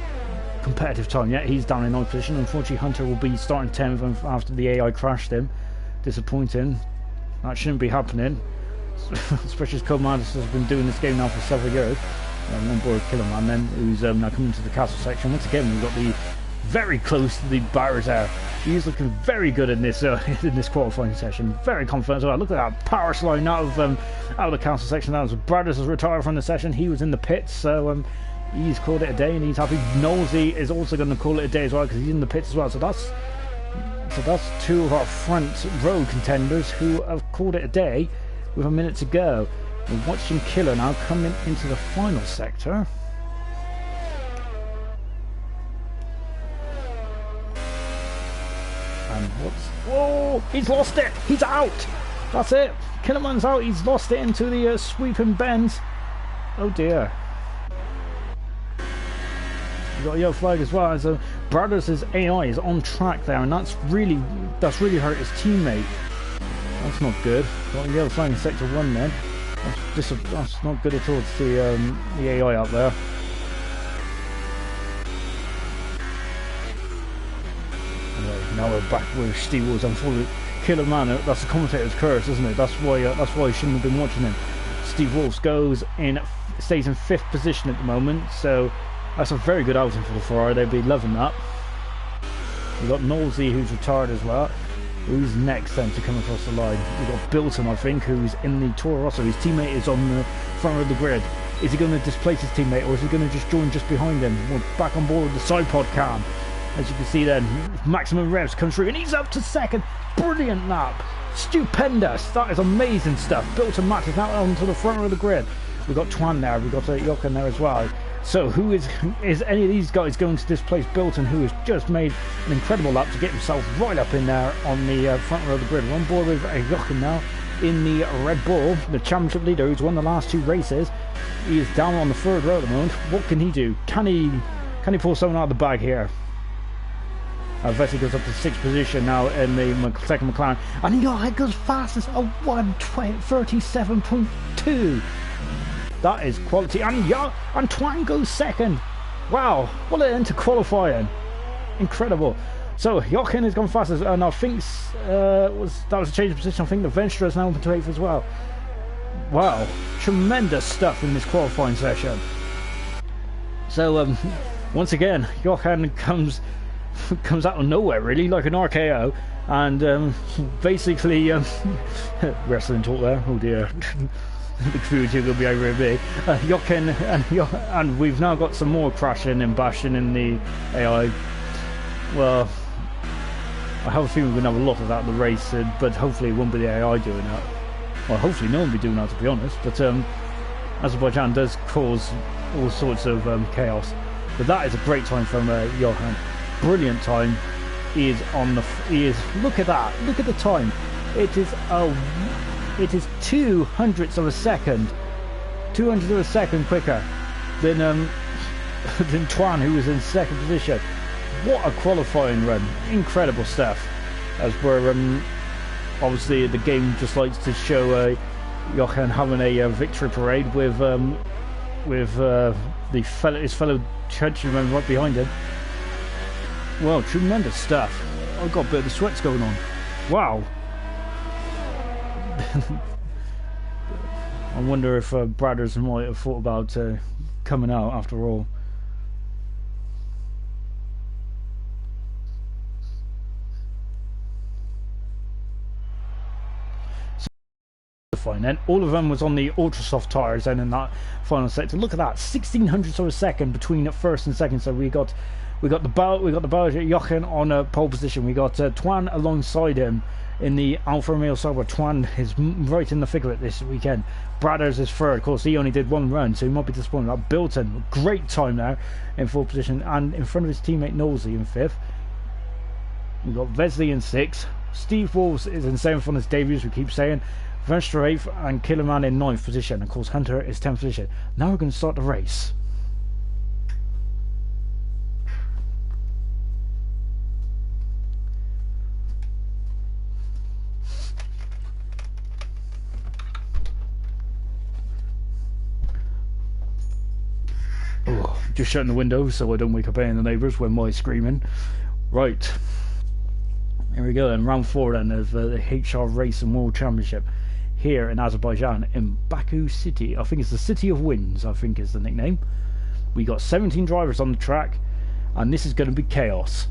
competitive time yet. He's down in 9th position. Unfortunately, Hunter will be starting 10th after the AI crashed him. Disappointing. That shouldn't be happening. especially as Commandus has been doing this game now for several years. On board Killerman then, who's now coming to the castle section. Once again, we've got the very close to the barriers there. He's looking very good in this in this qualifying session. Very confident as well. Look at that power sliding out of the castle section. That was Brothers has retired from the session. He was in the pits, so he's called it a day and he's happy. Nosey is also going to call it a day as well because he's in the pits as well. So that's two of our front row contenders who have called it a day with a minute to go. We're watching Killer now coming into the final sector. And what's... Whoa! He's lost it! He's out! That's it! Killerman's out. He's lost it into the sweeping bends. Oh dear. We've got a yellow flag as well. So Brothers' AI is on track there, and that's really hurt his teammate. That's not good. Got a yellow flag in sector 1 then. That's not good at all to see the AI out there. Anyway, now we're back with Steve Wolves. I'm fully Killer Man. That's the commentator's curse, isn't it? That's why you shouldn't have been watching him. Steve Wolves stays in 5th position at the moment, so that's a very good outing for the Ferrari. They'd be loving that. We've got Nolsey, who's retired as well. Who's next then to come across the line? We've got Bilton, I think, who's in the Toro Rosso. His teammate is on the front of the grid. Is he going to displace his teammate, or is he going to just join just behind him? We're back on board with the side pod cam. As you can see then, maximum revs come through, and he's up to 2nd. Brilliant lap. Stupendous. That is amazing stuff. Bilton Matt is now onto the front of the grid. We've got Twan there. We've got Jochen there as well. So who is any of these guys going to displace Bilton, who has just made an incredible lap to get himself right up in there on the front row of the grid? We're on board with Jochen now in the Red Bull, the championship leader who's won the last 2 races. He is down on the 3rd row at the moment. What can he do? Can he pull something out of the bag here? Vettel goes up to 6th position now in the 2nd McLaren, and he goes fast as a 1:37.2. That is quality, and Twan goes 2nd. Wow, what an end to qualifying! Incredible. So Jochen has gone fastest, and I think that was a change of position. I think the Venstra is now open to 8th as well. Wow, tremendous stuff in this qualifying session. So once again, Jochen comes out of nowhere, really, like an RKO, and basically wrestling talk there. Oh dear. The community will be over me. Jochen and we've now got some more crashing and bashing in the AI. Well, I have a feeling we're going to have a lot of that in the race, but hopefully it won't be the AI doing that. Well, hopefully no one will be doing that, to be honest, but Azerbaijan does cause all sorts of chaos. But that is a great time from Jochen. Brilliant time. He is look at that, look at the time. It is 200ths of a second, 200ths of a second quicker than Twan, who was in 2nd position. What a qualifying run. Incredible stuff. As we're obviously the game just likes to show Jochen having a victory parade with his fellow countrymen right behind him. Well, tremendous stuff. I've got a bit of the sweats going on. Wow. I wonder if Brothers might have thought about coming out after all. Fine then. All of them was on the ultra soft tires then in that final sector. Look at that, 1600ths of a second between 1st and 2nd. So we got the Belgian Jochen on pole position. We got Twan alongside him in the Alfa Romeo Sauber. Twan is right in the thick of it this weekend. Brothers is 3rd. Of course, he only did 1 run, so he might be disappointed. That Bilton, great time there in 4th position, and in front of his teammate Nosey in 5th. We've got Vesley in 6th. Steve Wolves is in 7th on his debut, as we keep saying. Venstra 8th, and Killerman in 9th position. Of course, Hunter is 10th position. Now we're going to start the race. Oh, just shutting the window so I don't wake up any of the neighbours when my screaming. Right. Here we go then, round 4 then of the HR Race and World Championship. here in Azerbaijan, in Baku City. I think it's the City of Winds, I think is the nickname. We got 17 drivers on the track, and this is going to be chaos.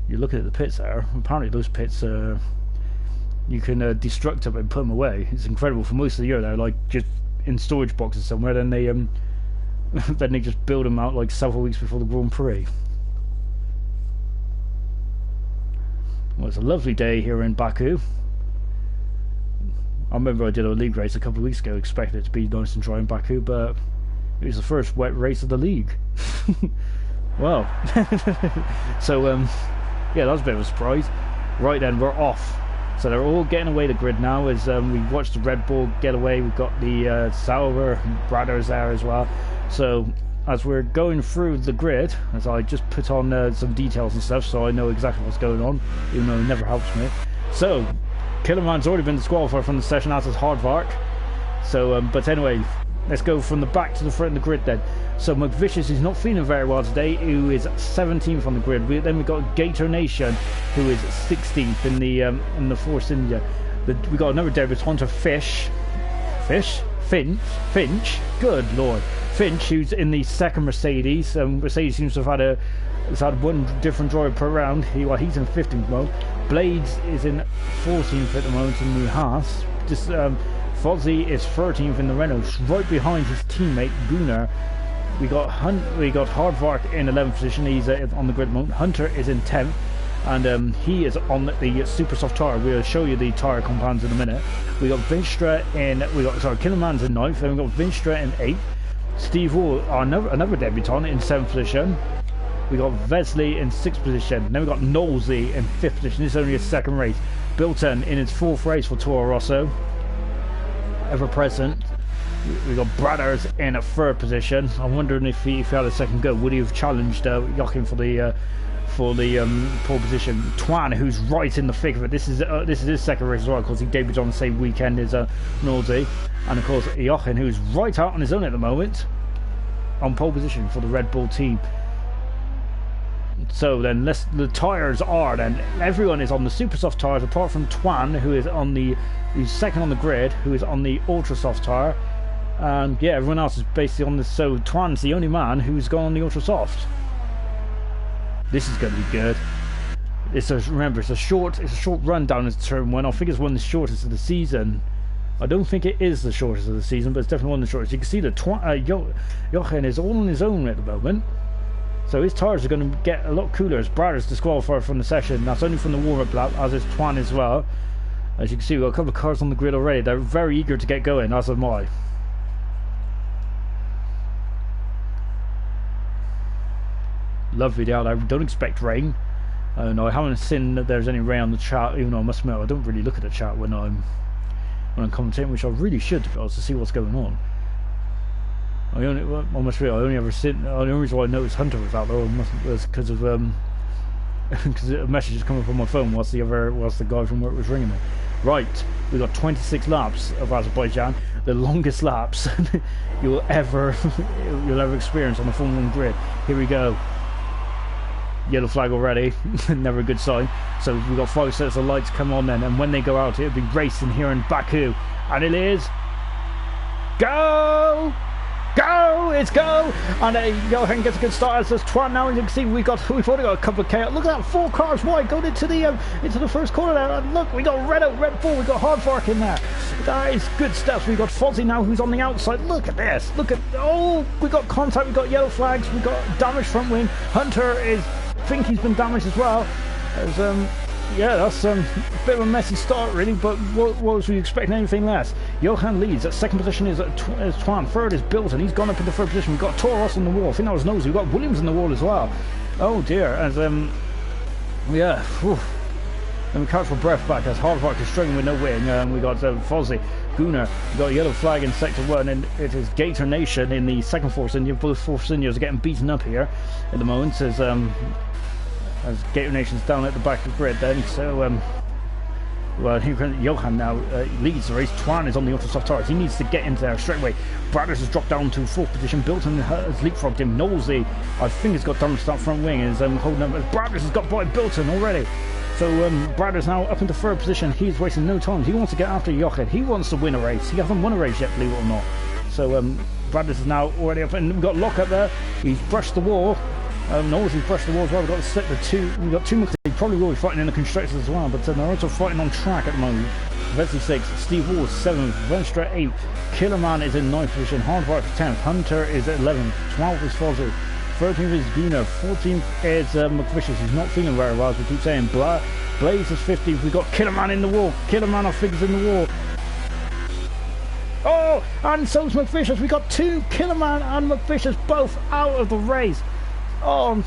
You're looking at the pits there. Apparently those pits, you can destruct them and put them away. It's incredible. For most of the year they're like just in storage boxes somewhere, then they then they just build them out like several weeks before the Grand Prix. Well, it's a lovely day here in Baku. I remember I did a league race a couple of weeks ago, expected it to be nice and dry in Baku, but it was the first wet race of the league. Well, so yeah, that was a bit of a surprise. Right then, we're off. So they're all getting away the grid now as we watched the Red Bull get away. We've got the Sauber brothers there as well. So as we're going through the grid, as I just put on some details and stuff so I know exactly what's going on, even though it never helps me. So Killerman's already been disqualified from the session, as is Hardvark. So but anyway, let's go from the back to the front of the grid then. So McVicious is not feeling very well today, who is 17th on the grid. Then we've got Gator Nation, who is 16th in the Force India. We got another debutant, Finch, good lord, Finch, who's in the second Mercedes. Mercedes seems to have had one different driver per round. He's in 15th mode. Blades is in 14th at the moment in the Haas. Just Fozzie is 13th in the Renault, right behind his teammate Gunnar. We got Hardvark in 11th position. He's on the grid mode. Hunter is in 10th, and he is on the super soft tire. We'll show you the tire compounds in a minute. We got Vinstra Killerman's in 9th, and we got Vinstra in 8th. Steve Wall, another debutant, in 7th position. We got Vesley in 6th position. Then we got Knowlesy in 5th position. This is only his second race. Bilton in his 4th race for Toro Rosso, ever present. We got Brothers in a 3rd position. I'm wondering if he had a second go, would he have challenged Joachim for the pole position. Twan, who's right in the thick of it. This is his second race as well, because he debuted on the same weekend as Nolsey. And of course Joachim, who's right out on his own at the moment, on pole position for the Red Bull team. So then the tyres are then, everyone is on the super soft tyres apart from Twan, who's second on the grid, who is on the ultra soft tyre. And yeah, everyone else is basically on this. So Twan's the only man who's gone on the ultra soft. This is going to be good. Remember, it's a short run down as turn 1. I think it's one of the shortest of the season. I don't think it is the shortest of the season, but it's definitely one of the shortest. You can see that Jochen is all on his own at the moment. So his tyres are going to get a lot cooler as Brad disqualified from the session. That's only from the warm-up lap, as is Twan as well. As you can see, we've got a couple of cars on the grid already. They're very eager to get going, as am I. Lovely day out there. Don't expect rain. No, I haven't seen that there's any rain on the chat, even though I must admit I don't really look at the chat when I'm commentating, which I really should, to be honest, to see what's going on. The only reason why I noticed Hunter was out there was because of because a message is coming from my phone whilst the guy from work was ringing me. Right, we got 26 laps of Azerbaijan, the longest laps you'll ever experience on the Formula 1 grid. Here we go. Yellow flag already, never a good sign. So we've got 5 sets of lights come on then, and when they go out it'll be racing here in Baku, and it is go! It's go! And Johan gets a good start as does Twan now, and you can see we've already got a couple of chaos. Look at that, 4 cars wide going into the first corner there, and look, we got Red Bull, we got Hardvark in there. That is good stuff. We've got Fozzie now who's on the outside. Look at this, we got contact, we got yellow flags, we got damaged front wing. Hunter think he's been damaged as well. Yeah, that's a bit of a messy start really, but what was we expecting anything less? Johan leads. At second position is Twan. Third is Bilton. He's gone up in the third position. We've got Toros on the wall. I think that was Nosey. We've got Williams on the wall as well. Oh dear. As yeah. Whew. And we catch for breath back as Hardvark is struggling with no wing. We got Fozzie, Gunnar. We got a yellow flag in sector 1, and it is Gator Nation in the second Force India. Both Force Indias are getting beaten up here at the moment as Gator Nation's down at the back of the grid then. So Well, here Johan now leads the race. Twan is on the ultra soft tires. He needs to get into there straight away. Bradders has dropped down to 4th position. Bilton has leapfrogged him. Knowlesy, I think, has got damage to that front wing. Is holding up. Bradders has got by Bilton already. So Bradders now up into 3rd position. He's wasting no time. He wants to get after Jochen. He wants to win a race. He hasn't won a race yet, believe it or not. So Bradders is now already up, and we've got Lock up there. He's brushed the wall. Knowlesy's brushed the wall as well. We've got to split the two. We've got two. They probably will be fighting in the constructors as well, but they're also fighting on track at the moment. Vesey 6th, Steve Wall 7th, Venstra 8th, Killerman is in 9th position, Hardwork 10th, Hunter is at 11th, 12th is Fozzy, 13th is Gunnar, 14th is McVicious, who's not feeling very well, as we keep saying. Blaze is 15th, we've got Killerman in the wall, Killerman I think is in the wall. Oh, and so's McVicious, we got 2, Killerman and McVicious both out of the race. Oh,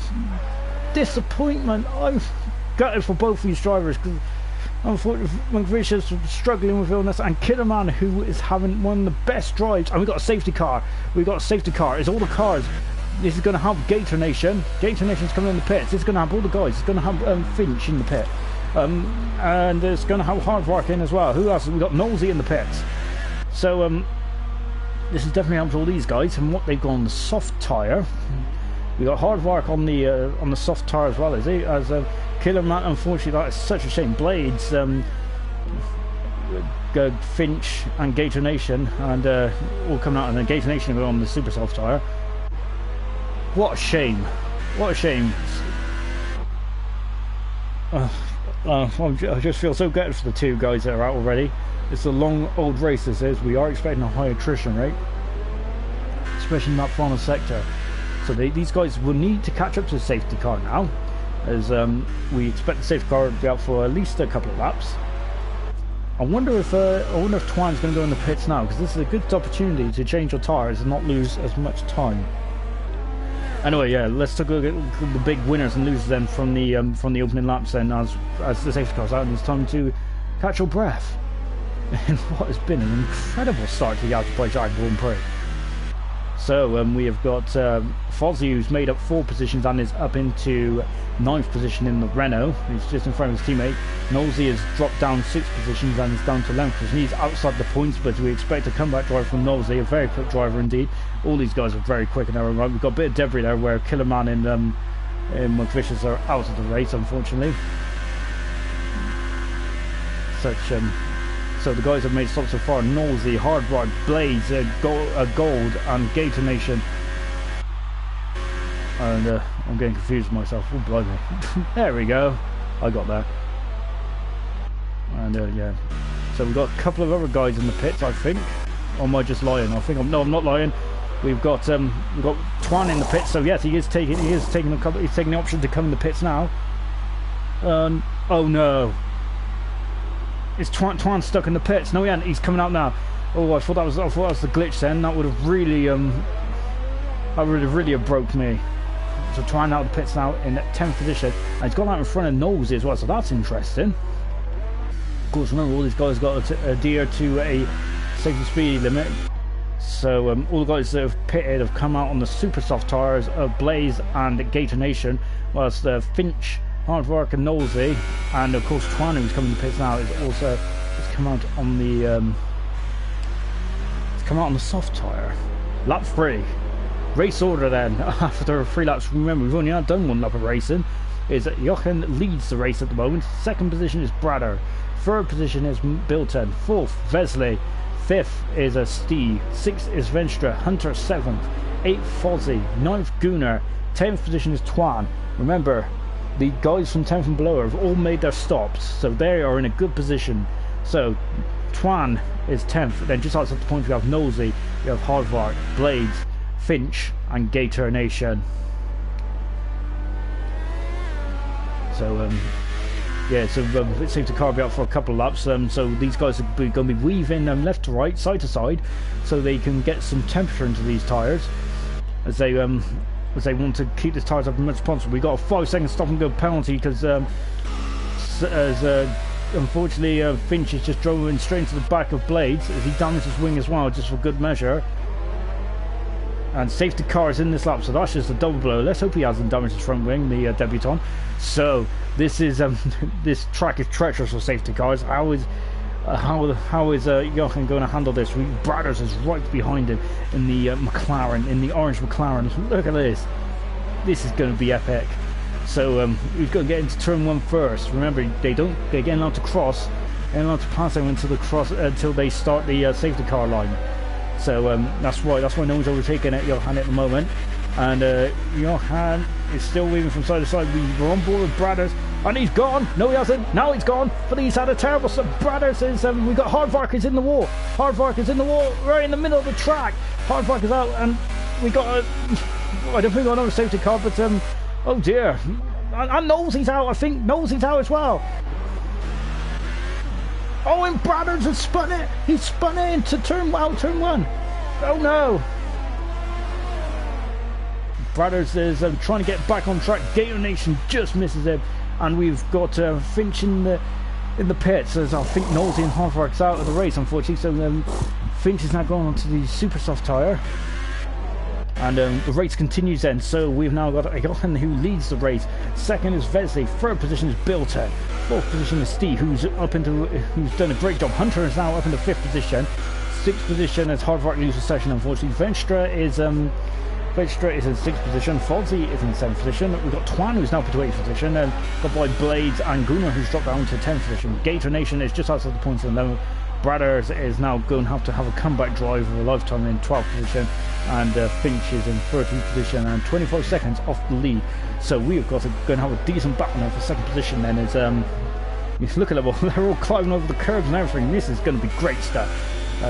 disappointment. I'm gutted for both these drivers because unfortunately McVicious was struggling with illness, and Killerman, who is having one of the best drives, and we've got a safety car. It's all the cars. This is going to help Gator Nation. Gator Nation's coming in the pits. It's going to have all the guys. It's going to have Finch in the pit. And it's going to have Hardwork in as well. Who else? We've got Knowlesy in the pits. So this has definitely helped all these guys. And what they've got on the soft tyre. We got Hardwork on the soft tyre as well, is he? As Killerman, unfortunately, that is such a shame. Blades, Finch, and Gator Nation, and all coming out, and then Gator Nation go on the super soft tyre. What a shame! What a shame! I just feel so gutted for the 2 guys that are out already. It's a long old race. This is. We are expecting a high attrition rate, especially in that final sector. So these guys will need to catch up to the safety car now, as we expect the safety car to be out for at least a couple of laps. I wonder if Twan's going to go in the pits now, because this is a good opportunity to change your tyres and not lose as much time. Anyway, yeah, let's take a look at the big winners and losers then from the opening laps. Then, as the safety car's out, and it's time to catch your breath in what has been an incredible start to the Azerbaijan Grand Prix. So we have got Fozzy, who's made up 4 positions and is up into 9th position in the Renault. He's just in front of his teammate. Knowlesy has dropped down 6 positions and is down to 11th position. He's outside the points, but we expect a comeback drive from Knowlesy, a very quick driver indeed. All these guys are very quick in their own right. We've got a bit of debris there where Killerman and McVicious are out of the race, unfortunately. So the guys have made stops so far: Knowlesy, Hardwork, Blaze, Gold, and Gator Nation. And I'm getting confused myself. Oh, blimey. There we go. I got that. And yeah. So we've got a couple of other guys in the pits, I think. Or am I just lying? No, I'm not lying. We've got Twan in the pits. So yes, he's taking the option to come in the pits now. Oh no. Is Twan stuck in the pits? No, he ain't. He's coming out now. Oh, I thought that was the glitch. Then that would have really have broke me. So Twan out of the pits now in 10th position, and he's gone out in front of Knowlesy as well. So that's interesting. Of course, remember all these guys got to adhere to a safety speed limit. So all the guys that have pitted have come out on the super soft tyres of Blaze and Gator Nation, whilst Finch, Hardwork, and Knowlesy, and of course Twan, who's coming to pits now, is also come out on the soft tyre. Lap 3. Race order then. After 3 laps, remember we've only done 1 lap of racing. Is that Jochen leads the race at the moment. 2nd position is Bradder. 3rd position is Bilton. 4th Vesley. 5th is Steve. 6th is Venstra. Hunter 7th. 8th Fozzy. 9th Gunnar. 10th position is Twan. Remember, the guys from 10th and below have all made their stops, so they are in a good position. So Twan is 10th. Then just outside the point we have Knowlesy, we have Hardvark, Blades, Finch, and Gator Nation. So yeah, so it seems to car be out for a couple of laps. So these guys are going to be weaving left to right, side to side, so they can get some temperature into these tyres as they want to keep the tyres up as much as possible. We got a 5-second stop and go penalty because unfortunately Finch has just driven straight into the back of Blades as he damaged his wing as well, just for good measure. And safety car is in this lap, so that's just a double blow. Let's hope he hasn't damaged his front wing, the debutant. So this is this track is treacherous for safety cars. How is Jochen going to handle this? Bradders is right behind him in the McLaren, in the orange McLaren. Look at this. This is going to be epic. So we've got to get into turn 1 first. Remember, they're getting allowed to cross, and allowed to pass them until they start the safety car line. So that's why no one's overtaking it, Johan, at the moment. And Johan is still weaving from side to side. We're on board with Bradders, and he's gone. No, he hasn't. Now he's gone, but he's had a terrible start. Bradders is we got Hardvarkers in the wall. Hardvarkers in the wall, right in the middle of the track. Hardvarkers out, and we got I don't think we got another safety car, but oh dear. And Nosey's out. I think Nosey's out as well. Oh, and Bradders has spun it. He's spun it into turn 1. Oh no. Bradders is trying to get back on track. Gator Nation just misses him, and we've got Finch in the pits, as I think Nosey and Hardvark's out of the race, unfortunately. So Finch is now going onto the super soft tyre. And the race continues then, so we've now got Jochen who leads the race. Second is Vesley, third position is Bilton, fourth position is Steve, who's done a great job. Hunter is now up in the 5th position. 6th position as Hardvark loses session, unfortunately. Venstra is in 6th position. Fozzie is in 7th position. We've got Twan, who's now put to 8th position, and got by Blades and Gunnar, who's dropped down to 10th position. Gator Nation is just outside the points and then Bradders is now going to have a comeback drive of a lifetime in 12th position, and Finch is in 13th position and 25 seconds off the lead. So we've got going to have a decent battle now for 2nd position. Then is you look at them all, they're all climbing over the curbs and everything. This is going to be great stuff.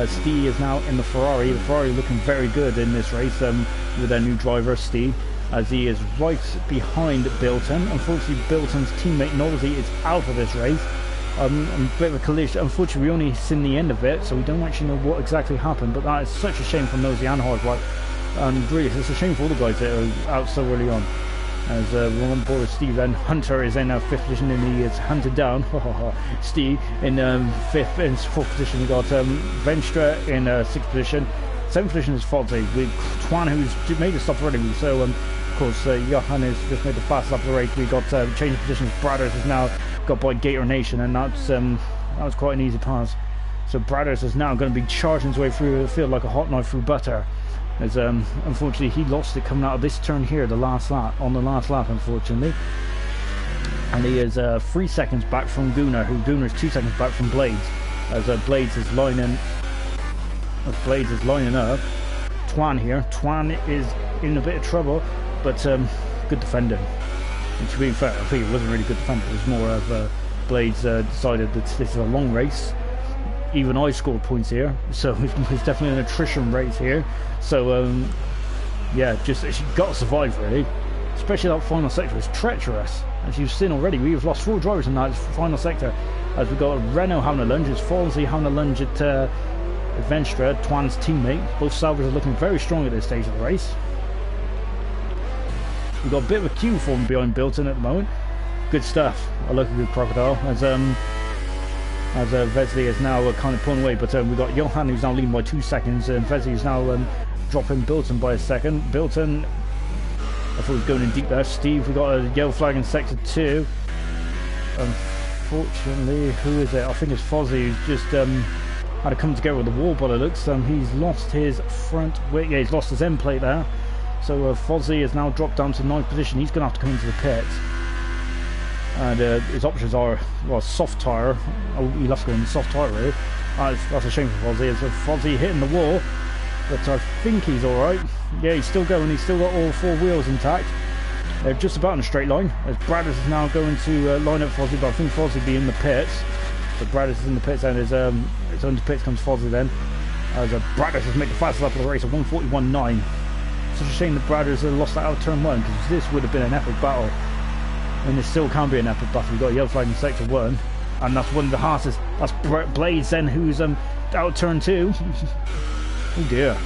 Steve is now in the Ferrari. The Ferrari looking very good in this race with their new driver Steve, as he is right behind Bilton. Unfortunately, Bilton's teammate Nosey is out of this race. A bit of a collision. Unfortunately, we only seen the end of it, so we don't actually know what exactly happened. But that is such a shame for Nosey and Hardvark, and really, it's a shame for all the guys that are out so early on. As we're on board with Steve, then Hunter is in 5th position, and he is hunted down. Steve in 5th and 4th position. We got Venstra in 6th position. 7th position is Fozzie with Twan, who's made a stop already. So of course, Johan has just made the fastest lap of the race. We got change of positions. Bradders is now got by Gator Nation, and that was quite an easy pass. So Bradders is now going to be charging his way through the field like a hot knife through butter. As unfortunately he lost it coming out of this turn here, on the last lap, unfortunately. And he is 3 seconds back from Gunnar, who Gunnar is 2 seconds back from Blades. As Blades is lining up. Twan here. Twan is in a bit of trouble, but good defending. And to be fair, I think it wasn't really good defending. It was more of Blades decided that this is a long race. Even I scored points here, so it's definitely an attrition race here. So yeah, just she got to survive really. Especially that final sector is treacherous. As you've seen already, we've lost 4 drivers in that final sector. As we've got Renault having a lunge, it's Falsey having a lunge at Venstra, Twan's teammate. Both salvers are looking very strong at this stage of the race. We've got a bit of a queue forming behind Bilton at the moment. Good stuff. I like a good crocodile. As Vesley is now kind of pulling away, but we've got Johan who's now leading by 2 seconds, and Vesley is now dropping Bilton by a second. Bilton, I thought he was going in deep there. Steve, we got a yellow flag in sector 2. Unfortunately, who is it? I think it's Fozzie, who's just had to come together with the wall by the looks. He's lost his front wing, yeah, he's lost his end plate there. So Fozzie is now dropped down to 9th position. He's going to have to come into the pit. And his options are, well, soft tyre. Oh, he'll have to go in the soft tyre really. That's a shame for Fozzie. It's Fozzie hitting the wall, but I think he's alright. Yeah, he's still going. He's still got all 4 wheels intact. They're just about in a straight line. As Bradders is now going to line up Fozzie, but I think Fozzie will be in the pits. So Bradders is in the pits, and it's under pits comes Fozzie then. As Bradders has made the fastest lap of the race at 1:41.9. Such a shame that Bradders lost that out of turn 1, because this would have been an epic battle. And it still can be an epic battle. We've got a yellow flag in sector 1, and that's one of the hardest. That's Blades then, who's out turn 2. Oh dear.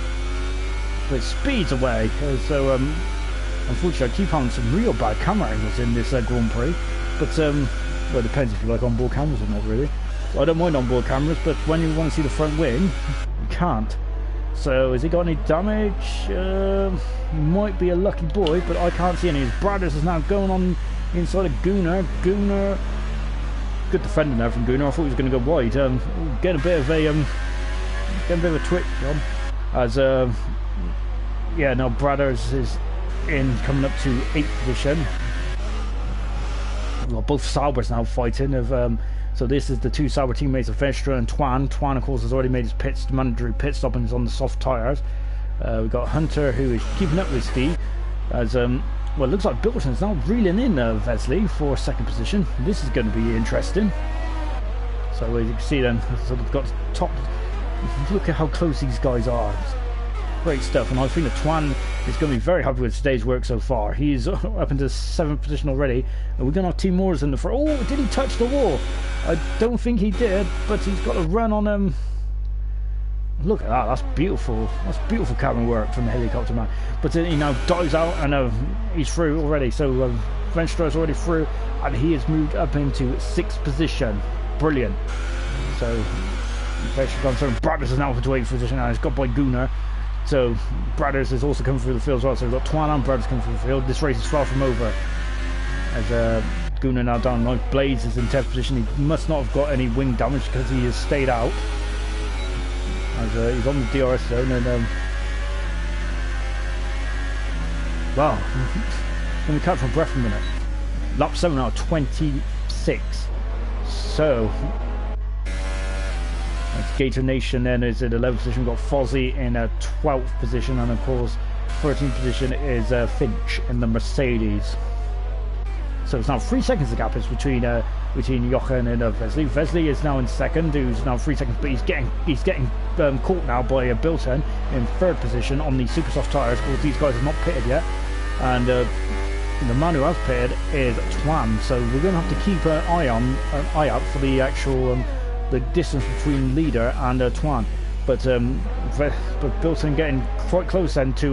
But it speeds away. So unfortunately I keep having some real bad camera angles in this Grand Prix. But well, it depends if you like onboard cameras or not really. I don't mind onboard cameras, but when you want to see the front wing, you can't. So has he got any damage? He might be a lucky boy, but I can't see any. His Brothers is now going on inside of Gunnar. Gunnar, good defending there from Gunnar. I thought he was going to go wide. Getting a bit of a twitch on. As yeah, now Brothers is in, coming up to 8th position. Well, both Saubers now fighting. So this is the two Sauber teammates of Vestra and Twan. Twan, of course, has already made his mandatory pit stop and is on the soft tyres. We've got Hunter, who is keeping up with Steve. As well, it looks like Bilton's now reeling in Vesely for 2nd position. This is going to be interesting. So as you can see, then, so they've got top. Look at how close these guys are. Great stuff, and I think that Twan is going to be very happy with today's work so far. He's up into 7th position already, and we're going to have 2 more in the front. Oh, did he touch the wall? I don't think he did, but he's got a run on him. Look at that, that's beautiful. That's beautiful camera work from the helicopter man. But he now dives out, and he's through already. So Venstra is already through, and he has moved up into 6th position. Brilliant. So Venstra gone through. Brothers is now up into 8th position, and it's got by Gunnar. So Brothers is also coming through the field as well. So we've got Twan and Brothers coming through the field. This race is far from over. As Gunnar now down 9th. Blades is in 10th position. He must not have got any wing damage because he has stayed out. As he's on the DRS zone, and wow, let me catch my breath for a minute. Lap 7 out of 26. So Gator Nation then is in 11th position. We've got Fozzie in 12th position, and of course 13th position is Finch in the Mercedes. So it's now 3 seconds the gap is between Jochen and Vesely. Vesely is now in 2nd, who's now 3 seconds, but he's getting caught now by Bilton in 3rd position on the super soft tyres. Of course, these guys have not pitted yet, and the man who has pitted is Twan. So we're going to have to keep an eye out for the actual the distance between leader and Twan. But Bilton getting quite close then to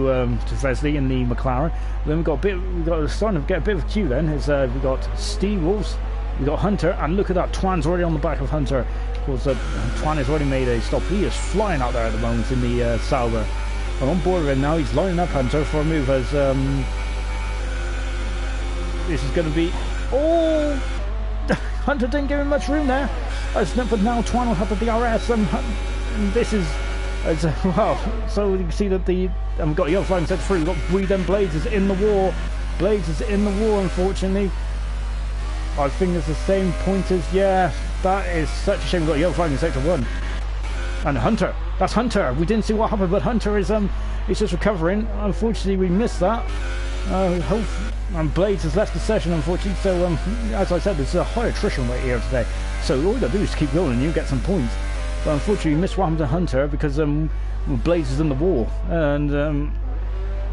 Vesely in the McLaren. Then we've got starting to get a bit of a queue. Then is we've got Steve Wolves, we've got Hunter, and look at that, Twan's already on the back of Hunter. Of course, Twan has already made a stop. He is flying out there at the moment in the Sauber. And on board with him now, he's lining up Hunter for a move. As this is going to be, oh, Hunter didn't give him much room there. But now Twan will have the DRS, and this is well. So you can see that we've got yellow flag set through. We've got Breed and Blades is in the war. Blades is in the war, unfortunately. I think it's the same pointers. Yeah, that is such a shame. We've got yellow flag in sector 1. And Hunter, that's Hunter. We didn't see what happened, but Hunter is he's just recovering. Unfortunately, we missed that. And Blades has left the session, unfortunately. So as I said, there's a high attrition rate here today. So all you got to do is keep going, and you get some points. But unfortunately, we missed what happened to Hunter because Blades is in the wall, and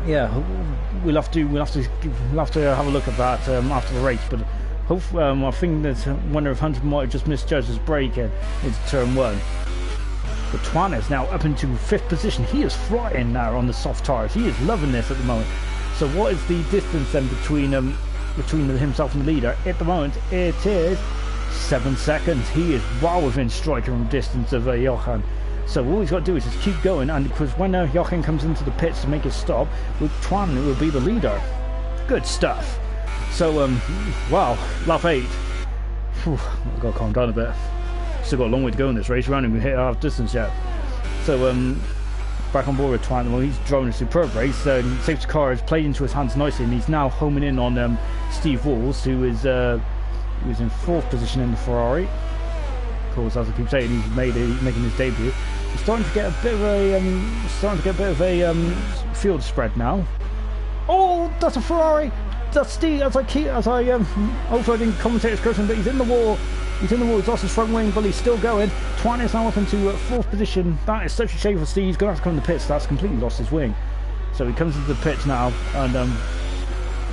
yeah, we'll have to have a look at that after the race. But hopefully, I think that wonder if Hunter might have just misjudged his brake into turn 1. But Twan is now up into 5th position. He is flying now on the soft tyres. He is loving this at the moment. So what is the distance then between himself and the leader? At the moment, it is 7 seconds. He is well within striking distance of Jochen. So all he's got to do is just keep going, and because when Jochen comes into the pits to make his stop, with Twan will be the leader. Good stuff. So wow, lap 8. Whew, I've got to calm down a bit. Still got a long way to go in this race. We haven't even hit half distance yet. So back on board with Twan. Well, he's driving a superb race. Safety car has played into his hands nicely, and he's now homing in on Steve Walls, who is in 4th position in the Ferrari. Of course, as I keep saying, he's making his debut. He's starting to get a bit of a field spread now. Oh, that's a Ferrari. That's Steve. Hopefully I didn't commentate his correction, but he's in the wall. He's lost his front wing, but he's still going. Twan is now up into 4th position. That is such a shame for Steve. He's going to have to come in the pits. That's completely lost his wing. So he comes into the pits now, and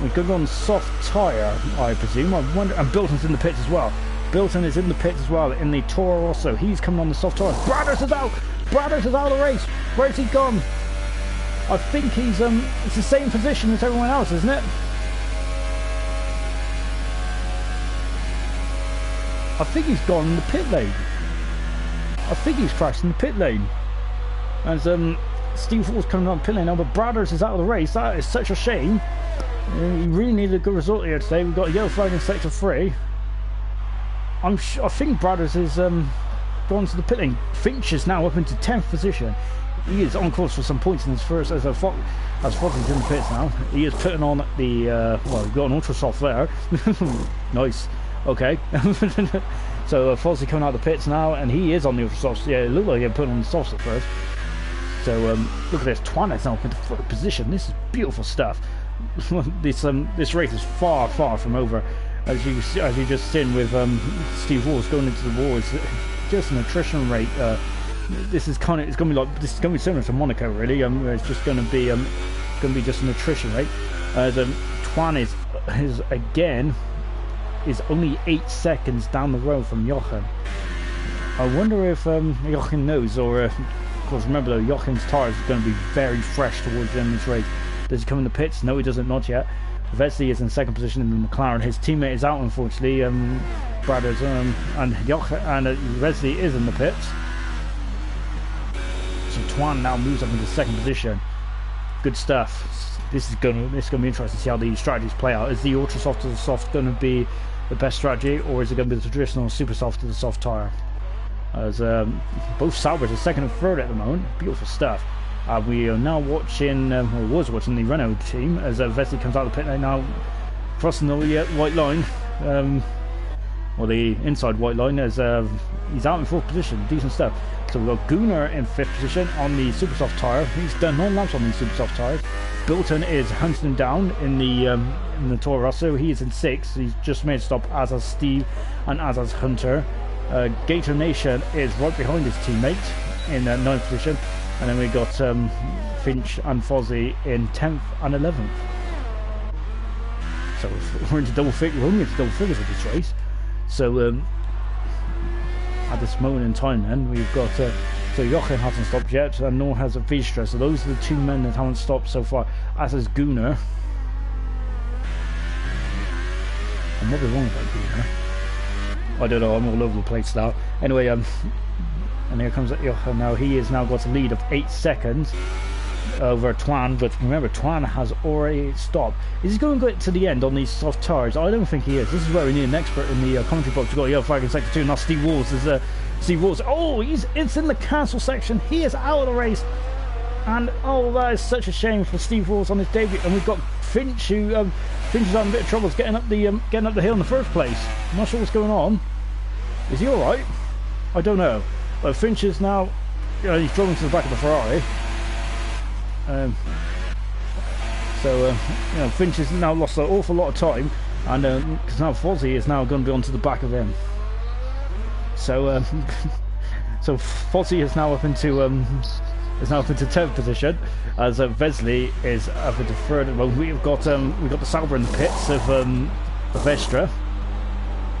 we're going to go on soft tyre, I presume. I wonder. And Bilton's in the pits as well. Bilton is in the pits as well in the Toro Rosso. He's coming on the soft tyre. Brothers is out. Brothers is out of the race. Where's he gone? I think he's it's the same position as everyone else, isn't it? I think he's gone in the pit lane. I think he's crashed in the pit lane. As Steve Wall's coming on pit lane now, but Brothers is out of the race. That is such a shame. He really needed a good result here today. We've got a yellow flag in sector 3. I think Brothers is gone to the pit lane. Finch is now up into 10th position. He is on course for some points in his first as Fox is in the pits now. He is putting on the well, we've got an ultra soft there. Nice. Okay. So Fozzie coming out of the pits now, and he is on the ultra softs. Yeah, it looked like he had put on the softs at first. So look at this. Twan is now up into 4th position. This is beautiful stuff. This race is far from over. As you just seen with Steve Walls going into the wall, it's just an attrition rate. This is going to be similar to Monaco, really. It's just going to be just an attrition rate. Twan is only 8 seconds down the road from Jochen. I wonder if Jochen knows, or of course remember though, Jochen's tyres are going to be very fresh towards the end of this race. Does he come in the pits? No, he doesn't, not yet. Vesely is in 2nd position in the McLaren. His teammate is out, unfortunately. Brothers and Vesely is in the pits. So Twan now moves up into 2nd position. Good stuff. This is going to be interesting to see how these strategies play out. Is the ultra soft to the soft going to be the best strategy, or is it going to be the traditional super soft to the soft tyre? As both Saubers are 2nd and 3rd at the moment. Beautiful stuff. We are now watching, or was watching, the Renault team as Vesely comes out of the pit lane now, crossing the white line, or the inside white line, as he's out in 4th position. Decent stuff. So we've got Gunnar in 5th position on the super soft tyre. He's done 9 laps on these super soft tyres. Bilton is hunting him down in the Toro Rosso. He is in 6th. He's just made a stop, as has Steve and as has Hunter. Gator Nation is right behind his teammate in 9th position. And then we got Finch and Fozzie in 10th and 11th. So we're into double figures. We're only into double figures of this race. So at this moment in time, then we've got so Jochen hasn't stopped yet, and nor has Vistra. So those are the 2 men that haven't stopped so far. As is Gunnar. And what is wrong with Gunnar? I don't know. I'm all over the place now. Anyway, and here comes Jochen now. He has now got a lead of 8 seconds over Twan, but remember, Twan has already stopped. Is he going to get to the end on these soft tyres? I don't think he is. This is where we need an expert in the commentary box. We've got a yellow flag in sector 2. Now Steve Walls is Steve Walls. Oh, it's in the cancel section. He is out of the race, and oh, that is such a shame for Steve Walls on his debut. And we've got Finch, who Finch is having a bit of trouble getting up the hill in the first place. I'm not sure what's going on. Is he all right? I don't know. But Finch is now, he's driving to the back of the Ferrari. Finch has now lost an awful lot of time, and because now Fozzie is now going to be onto the back of him. So, so Fozzie is now up into 10th position, as Vesely is up into 3rd. Well, we've got the Sauber in the pits of Vestra,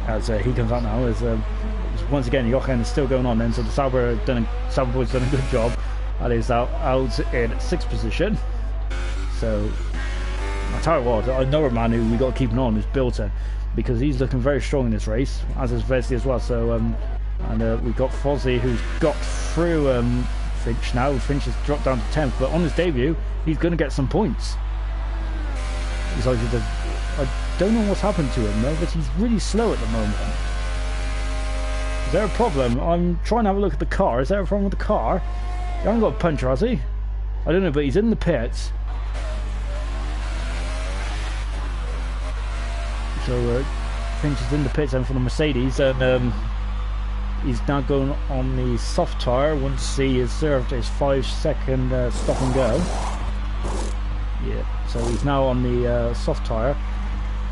as he comes out now. As once again, Jochen is still going on then, so the Sauber boys done a good job, and is out in 6th position. So I tell you what, another man who we got to keep an eye on is Bilton, because he's looking very strong in this race, as is Vesely as well. So we've got Fozzie, who's got through Finch now. Finch has dropped down to 10th, but on his debut he's going to get some points. I don't know what's happened to him though, but he's really slow at the moment. Is there a problem? I'm trying to have a look at the car. Is there a problem with the car? He hasn't got a puncture, has he? I don't know, but he's in the pits. So Finch is in the pits then for the Mercedes, and he's now going on the soft tyre once he has served his 5-second stop and go. Yeah, so he's now on the soft tyre.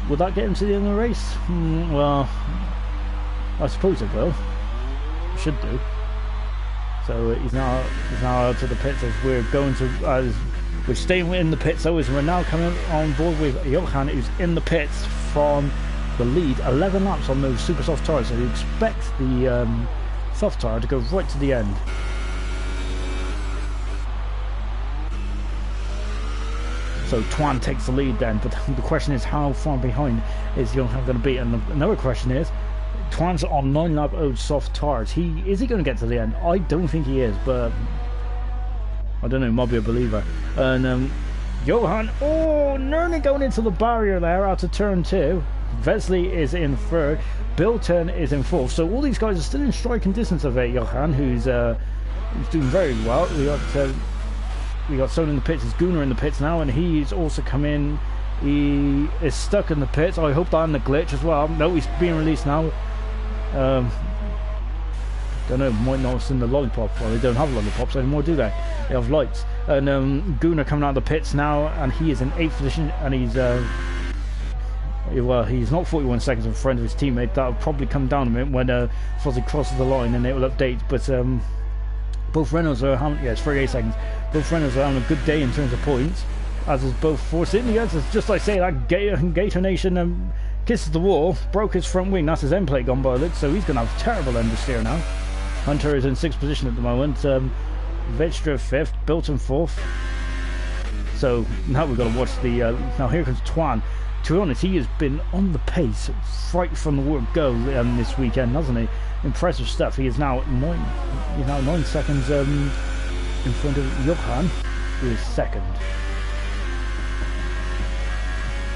Will that get him to the end of the race? Well, I suppose it will. It should do. So he's now out to the pits as we're going to. We're staying in the pits though, as we're now coming on board with Johan, who's in the pits from the lead. 11 laps on those super soft tyres, so you expect the soft tyre to go right to the end. So Twan takes the lead then, but the question is, how far behind is Johan going to be? And another question is, Twan's on 9-lap old soft tyres. Is he going to get to the end? I don't think he is, but I don't know, might be a believer. And Johan, oh, nearly going into the barrier there after turn 2. Vesely is in 3rd. Bilton is in 4th. So all these guys are still in striking distance of Johan, who's doing very well. We got someone in the pits. It's Gunnar in the pits now, and he's also come in. He is stuck in the pits. I hope I'm the glitch as well. No, he's being released now. Don't know, might not have seen the lollipop. Well, they don't have lollipops anymore, do they? They have lights. And Gunnar coming out of the pits now, and he is in 8th position, and he's well, he's not 41 seconds in front of his teammate. That'll probably come down a minute when Fozzie crosses the line, and it will update. But both Reynolds are having, yeah, it's 38 seconds. Both Reynolds are having a good day in terms of points, as is both Force Indians. It's just like I say, that Gator Nation kisses the wall, broke his front wing. That's his end plate gone by it, so he's going to have terrible understeer now. Hunter is in 6th position at the moment. Vedstra 5th, Bilton 4th. So now we've got to watch the. Now here comes Twan. To be honest, he has been on the pace right from the word go this weekend, hasn't he? Impressive stuff. He is now 9 seconds in front of Johan, who is 2nd.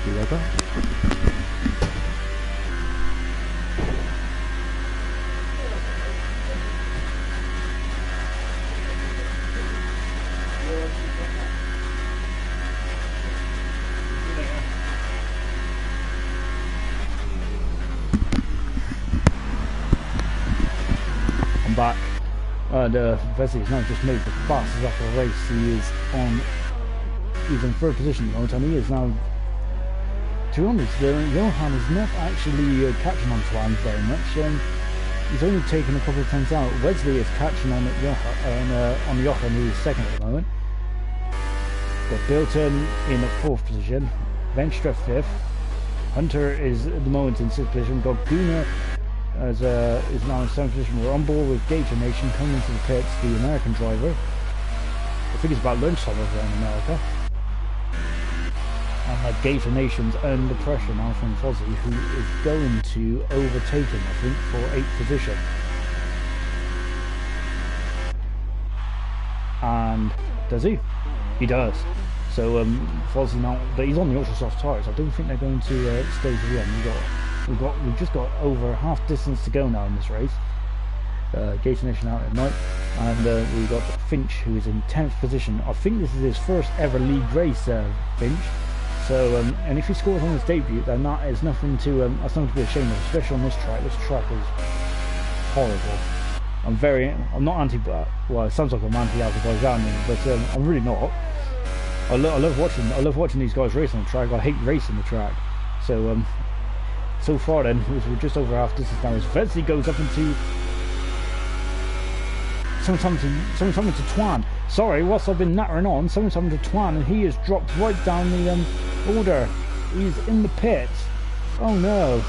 See you later. Back, and Vesey has now just made the fastest up the race. He's in 3rd position at the moment, and he is now, to be honest, Johan is not actually catching on Twan very much. He's only taken a couple of times out. Wesley is catching on Johan, who is 2nd at the moment. Got Bilton in a 4th position, Venstra 5th, Hunter is at the moment in 6th position. Got Gunnar as is now in 7th position. We're on board with Gator Nation coming into the pits, the American driver. I think it's about lunchtime over there in America. And Gator Nation's under pressure now from Fozzie, who is going to overtake him, I think, for 8th position. And does he? He does. So Fozzie now, but he's on the ultra soft tires. I don't think they're going to stay to the end. We've just got over half distance to go now in this race. Gator Nation out at night, and we've got Finch, who is in 10th position. I think this is his first ever league race, Finch. So, and if he scores on his debut, then that is nothing to be ashamed of, especially on this track. This track is horrible. I'm not anti, well, it sounds like I'm anti-Azerbaijan, but I'm really not. I love watching these guys race on the track. I hate racing the track. So, so far then, we're just over half distance now. As Vesey goes up into something to Twan. Sorry, whilst I've been nattering on, something to Twan, and he has dropped right down the order. He's in the pit. Oh no.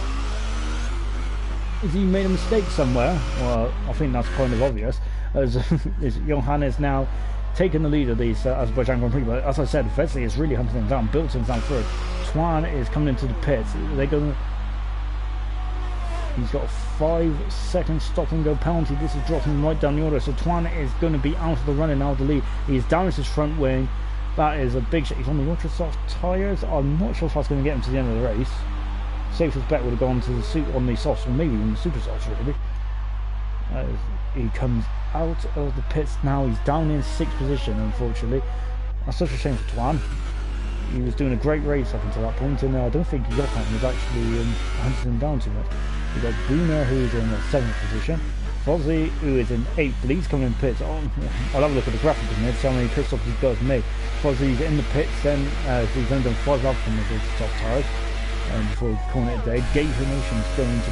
Has he made a mistake somewhere? Well, I think that's kind of obvious, as Johan is now taking the lead of these Azerbaijan Grand Prix. But as I said, Vesey is really hunting them down. Bilton's down third. Twan is coming into the pits. He's got a 5-second stop and go penalty. This is dropping him right down the order. So Twan is going to be out of the running now, the lead. He's down his front wing. That is a big shot. He's on the ultra soft tyres. I'm not sure if that's going to get him to the end of the race. Safest bet would have gone to the suit on the softs, or maybe even the super softs, really. He comes out of the pits now. He's down in 6th position, unfortunately. That's such a shame for Twan. He was doing a great race up until that point, and I don't think Johan was actually hunting him down too much. We've got Gunnar, who is in the 7th position. Fozzie, who is in 8th, but he's coming in pits. Oh, I'll have a look at the graphic in a minute, see how many pit stops he's got made. Fozzie's in the pits then, he's only done 5 laps from the top tyres. Before calling it a day. Gator Nation's going to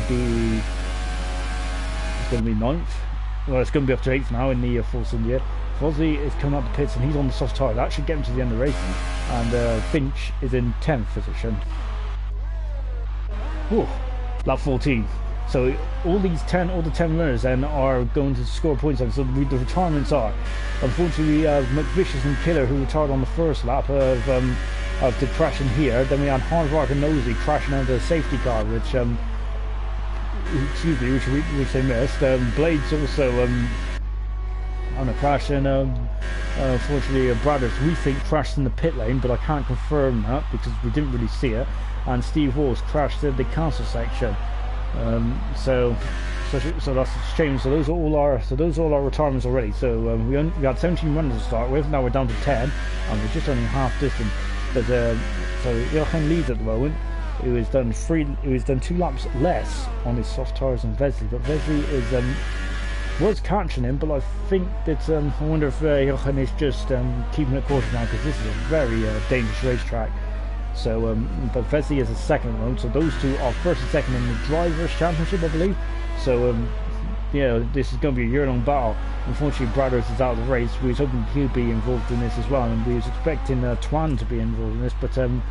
be 9th. Well, it's going to be up to 8th now in the Force India. Fozzie is coming out the pits and he's on the soft tyre. That should get him to the end of the race. And Finch is in 10th position. Whew, lap 14. So all the 10 runners then are going to score points on. So the retirements are, unfortunately, we have McVicious and Killer, who retired on the first lap of the crashing here. Then we had Hardrock and Nosey crashing under a safety car, which which they missed. Blades also on a crash, and unfortunately Brothers, we think, crashed in the pit lane, but I can't confirm that because we didn't really see it. And Steve Walls crashed in the council section. So that's a shame. So those are all our retirements already. So we had 17 runners to start with. Now we're down to 10, and we're just only half distance. But so Jochen leads at the moment. He was done 2 laps less on his soft tyres than Vesely, but Vesely was catching him. But I think that I wonder if Jochen is just keeping it cautious now, because this is a very dangerous racetrack. So, but Vesely is a second at the moment, so those two are first and second in the Drivers' Championship, I believe. So, yeah, this is going to be a year-long battle. Unfortunately, Brothers is out of the race. We was hoping he'd be involved in this as well, and we was expecting Twan to be involved in this, but I'm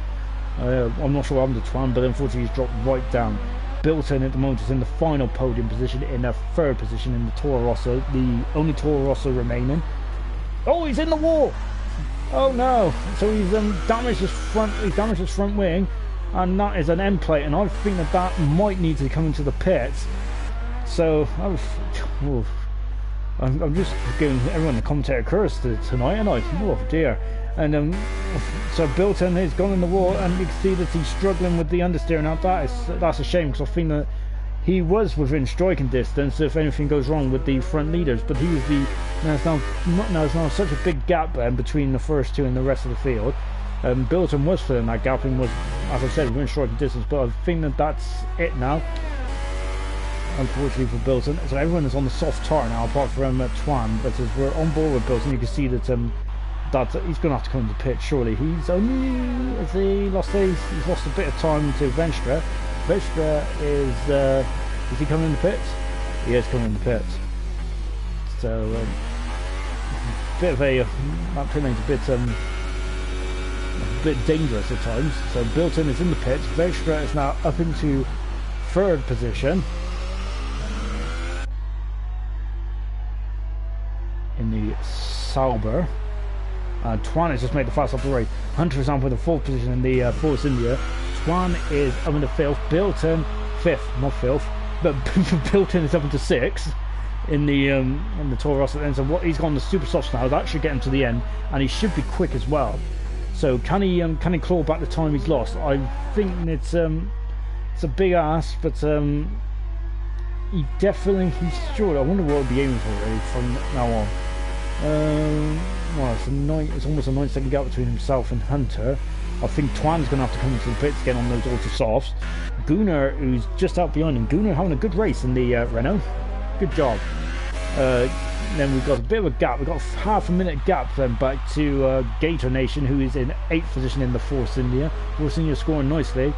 not sure what happened to Twan, but unfortunately he's dropped right down. Bilton at the moment is in the final podium position, in a third position in the Toro Rosso, the only Toro Rosso remaining. Oh, he's in the wall! Oh no! So he's damaged his front wing, and that is an end plate, and I think that might need to come into the pits. So I'm just giving everyone the commentator curse tonight, and oh dear. And so Bilton has gone in the wall, and you can see that he's struggling with the understeer. Now that's a shame, because I think that he was within striking distance if anything goes wrong with the front leaders, but he was there's now such a big gap then between the first two and the rest of the field. Bilton was filling that gap and was, as I said, within striking distance, but I think that that's it now, unfortunately for Bilton. So everyone is on the soft tyre now apart from Twan, but as we're on board with Bilton, you can see that he's going to have to come into the pit surely. He's lost a bit of time to Venstra. Venstra is he coming in the pits? He is coming in the pits. So bit of that pit lane's a bit dangerous at times. So Bilton is in the pits. Venstra is now up into third position in the Sauber. Twan has just made the fast off the race. Hunter is on with the fourth position in the Force India. Twan is up into fifth. Bilton fifth, not fifth, but Bilton is up into sixth in the Toro Rosso. And so what he's gone the super softs now. That should get him to the end, and he should be quick as well. So can he claw back the time he's lost? I think it's a big ask, but he's sure. I wonder what he'll be aiming for really from now on. Well, it's almost a 9-second gap between himself and Hunter. I think Twan's going to have to come into the pits again on those ultra softs. Gunnar, who's just out behind him. Gunnar having a good race in the Renault. Good job. Then we've got a bit of a gap. We've got a half a minute gap then back to Gator Nation, who is in 8th position in the Force India. Force India scoring nicely.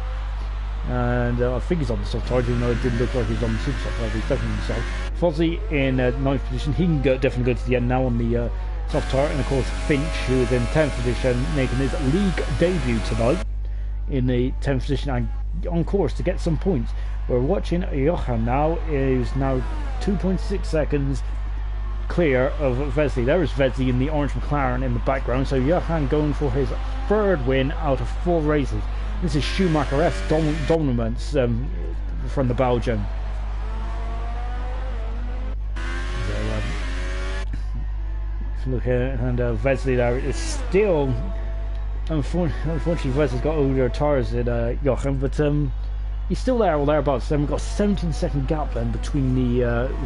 And I think he's on the soft tyre, even though it didn't look like he was on the super soft tyre. He's definitely on the soft. Fozzie in 9th position. He can definitely go to the end now on the soft tyre. And of course Finch, who is in 10th position, making his league debut tonight in the 10th position and on course to get some points. We're watching Jochen now, is now 2.6 seconds clear of Vesely. There is Vesely in the orange McLaren in the background. So Jochen going for his third win out of 4 races. This is Schumacher-esque dominance from the Belgian. So, look here, and Vesely there is still, unfortunately Vesley's got older tyres than Jochen, but he's still there or thereabouts. Then we've got a 17-second gap then between the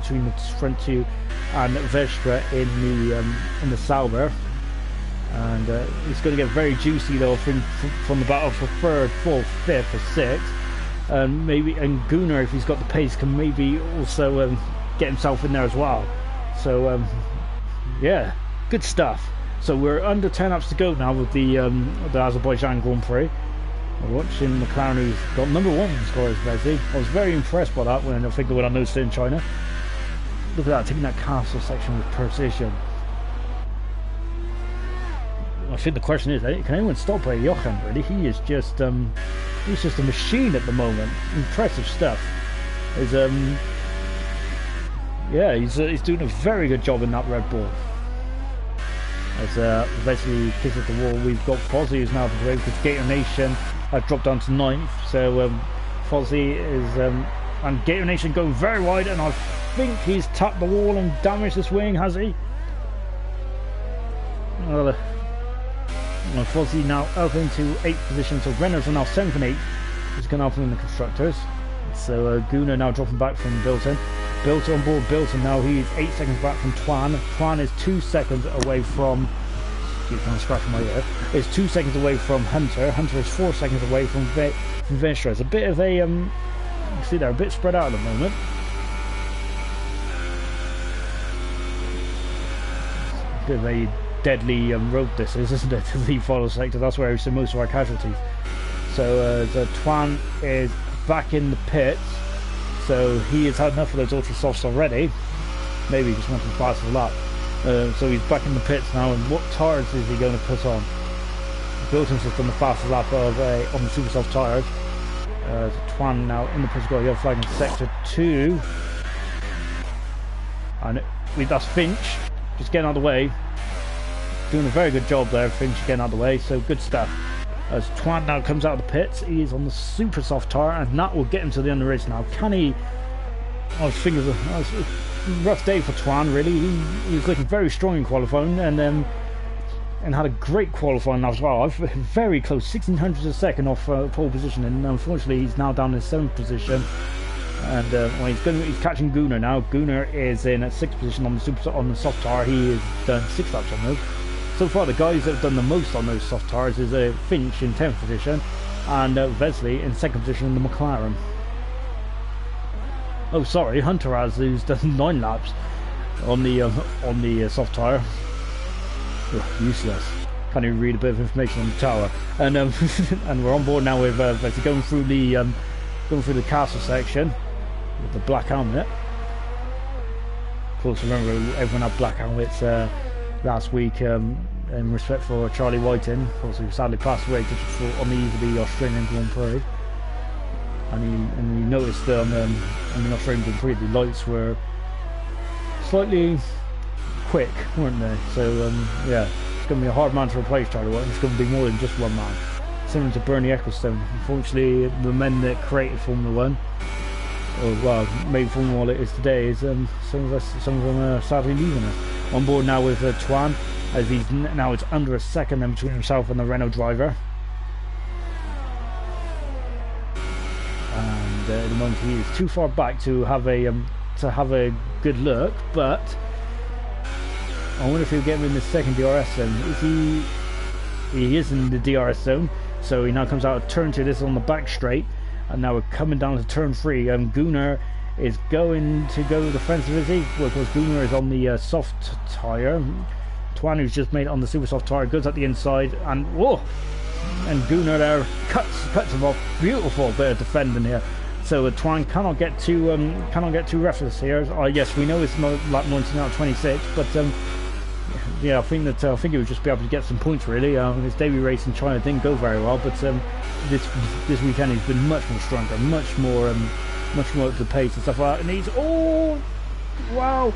front two and Vestra in the Sauber. And it's going to get very juicy though from the battle for 3rd, 4th, 5th or 6th. And Gunnar, if he's got the pace, can maybe also get himself in there as well. So yeah, good stuff. So we're under 10 laps to go now with the Azerbaijan Grand Prix. We're watching McLaren, who's got #1 score as Vesely. I was very impressed by that when I noticed it in China. Look at that, taking that castle section with precision. I think the question is, can anyone stop Jochen? Really, he is just he's just a machine at the moment. Impressive stuff. Yeah, he's doing a very good job in that Red Bull. As Vesely kisses the wall, we've got Fozzie, who's now away because Gator Nation have dropped down to 9th. So Fozzie is and Gator Nation going very wide, and I think he's tapped the wall and damaged this wing, has he? well, unfortunately now up into 8th position, so Renaults are now 7th and 8th. He's going to up in the constructors. So Gunnar now dropping back from Bilton. Bilton on board Bilton now, he's 8 seconds back from Twan. Twan is 2 seconds away from, keep on scratching my ear, is 2 seconds away from Hunter. Hunter is 4 seconds away from Venstra. It's a bit of a, you see they're a bit spread out at the moment. A bit of a deadly road this is, isn't it, to the follow sector. That's where we see most of our casualties. So the Twan is back in the pits, so he has had enough of those ultra softs already. Maybe he just wants to pass a lap. So he's back in the pits now, and what tyres is he going to put on? Bilton's just done the fastest lap of on the super soft tyres. Twan now in the pits, got a yellow flag in sector 2, and that's Finch just getting out of the way, doing a very good job there. Finch getting out of the way, so good stuff. As Twan now comes out of the pits, he is on the super soft tyre, and that will get him to the end of the race now. Can he? Oh, his fingers are, rough day for Twan, really. He was looking very strong in qualifying, and had a great qualifying as well. Very close, 1600ths a second off pole position, and unfortunately he's now down in 7th position. And well, he's catching Gunnar now. Gunnar is in 6th position on the soft tyre. He has done 6 laps on those. So far, the guys that have done the most on those soft tyres is Finch in 10th position, and Vesley in 2nd position in the McLaren. Oh, sorry, Hunter has, who's done 9 laps on the soft tyre. Useless. Can't even read a bit of information on the tower. And and we're on board now with Vesley going through the castle section with the black helmet. Of course, remember everyone had black helmets last week in respect for Charlie Whiting. Of course, he sadly passed away just on the eve of the Australian Grand Prix. And he noticed on the Australian Grand Prix the lights were slightly quick, weren't they? So yeah, it's going to be a hard man to replace Charlie Whiting. It's going to be more than just one man. Similar to Bernie Ecclestone. Unfortunately, the men that created Formula 1, or well, made Formula 1 what it is today, is some of them are sadly leaving us. On board now with Twan, as it's under a second then between himself and the Renault driver. And at the moment he is too far back to have a good look, but I wonder if he'll get him in the second DRS zone. He is in the DRS zone, so he now comes out of turn 2. This is on the back straight, and now we're coming down to turn 3. Gunnar is going to go defensive, is he? Well, of course, Gunnar is on the soft tyre. Twan, who's just made it on the super soft tyre, goes at the inside, and whoa! And Gunnar there cuts him off. Beautiful bit of defending here. So Twan cannot get too reckless here. Yes, we know it's not lap 19 out of 26, but yeah, I think he would just be able to get some points really. His debut race in China didn't go very well, but this weekend he's been much more stronger, much more at the pace and stuff like that. And he's wow,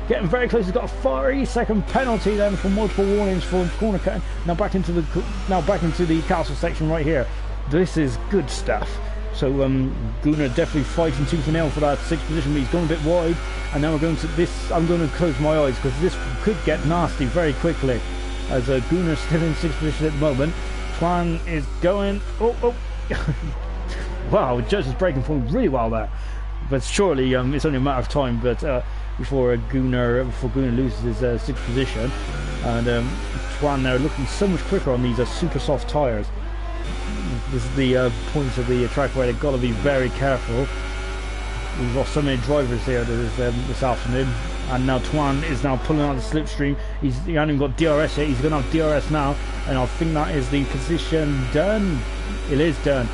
getting very close. He's got a 30-second penalty then for multiple warnings for corner cutting. Now back into the castle section right here. This is good stuff. So Gunnar definitely fighting tooth and nail for that 6th position, but he's going a bit wide. And now we're going to this. I'm going to close my eyes because this could get nasty very quickly. As Gunnar's still in 6th position at the moment. Twan is going. Oh. Wow, Judge is breaking form really well there. But surely it's only a matter of time. But before Gunnar loses his 6th position, and Twan now looking so much quicker on these super soft tyres. This is the point of the track where they've got to be very careful. We've lost so many drivers here this afternoon, and now Twan is now pulling out the slipstream. He hasn't even got DRS yet. He's going to have DRS now, and I think that is the position done. It is done,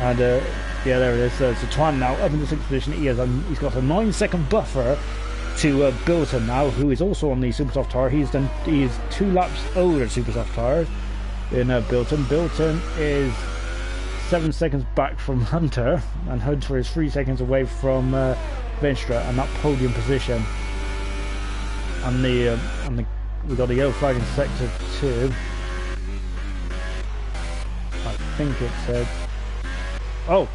and yeah, there it is. So Twan now up in the 6th position. He's got a 9-second buffer to Bilton now, who is also on the super soft tyre. He is 2 laps older super soft tyres in Bilton. Bilton is 7 seconds back from Hunter, and Hunter is 3 seconds away from Venstra and that podium position. And we got a yellow flag in sector 2. I think it said. Oh,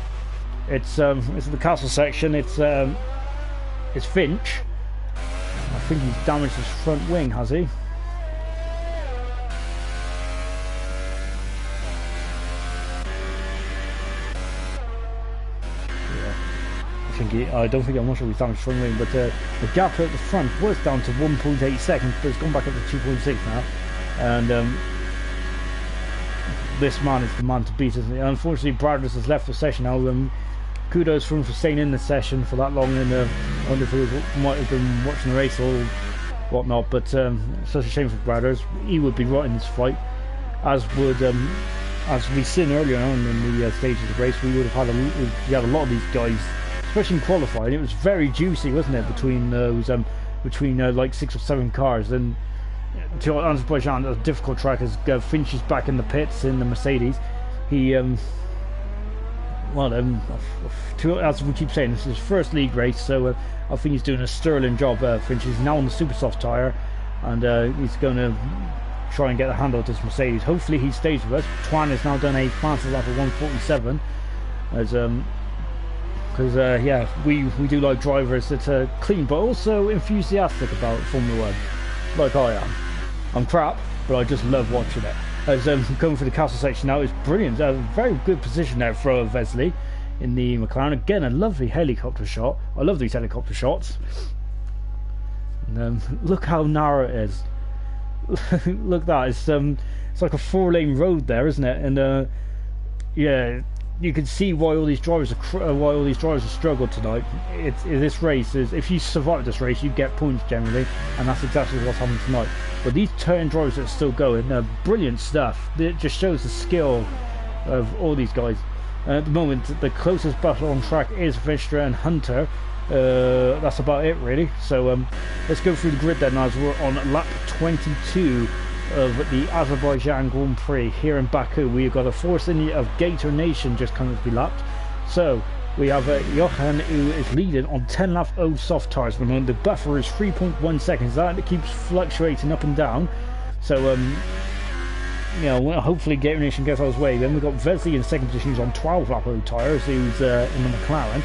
it's the castle section. It's Finch. I think he's damaged his front wing, has he? I don't think, I'm not sure he's damaged front wing, but the gap at the front was down to 1.8 seconds, but it's gone back up to 2.6 now, and this man is the man to beat, isn't he? Unfortunately, Bradless has left the session now. Kudos for him for staying in the session for that long, and I wonder if he might have been watching the race or whatnot, but such a shame for Bradless. He would be right in this fight, as would as we seen earlier on in the stages of the race. We would have had we had a lot of these guys, especially in qualifying. It was very juicy, wasn't it, between those like 6 or 7 cars. And to Azerbaijan, a difficult track, as Finch is back in the pits in the Mercedes. He as we keep saying, this is his first league race, so I think he's doing a sterling job. Finch is now on the super soft tyre, and he's going to try and get a handle of this Mercedes. Hopefully he stays with us. Twan has now done a fastest lap of 1:47, as because yeah, we do like drivers that are clean but also enthusiastic about Formula 1, like I am. I'm crap, but I just love watching it. As going for the castle section now, it's brilliant. Very good position there for Vesely in the McLaren. Again, a lovely helicopter shot. I love these helicopter shots. And, look how narrow it is. Look, that it's like a 4-lane road there, isn't it? And yeah, you can see why all these drivers have struggled tonight. This race is, if you survive this race, you get points generally, and that's exactly what's happening tonight. But these turn drivers that are still going, brilliant stuff. It just shows the skill of all these guys. At the moment, the closest battle on track is Vistra and Hunter. That's about it, really. So let's go through the grid then, as we're on lap 22 of the Azerbaijan Grand Prix here in Baku. We've got a Force India of Gator Nation just coming to be lapped. So we have Johan, who is leading on 10 lap old soft tyres. The buffer is 3.1 seconds. That keeps fluctuating up and down. So you know, hopefully Gator Nation gets out of his way. Then we've got Vesely in second position, who's on 12 lap old tyres, who's in the McLaren.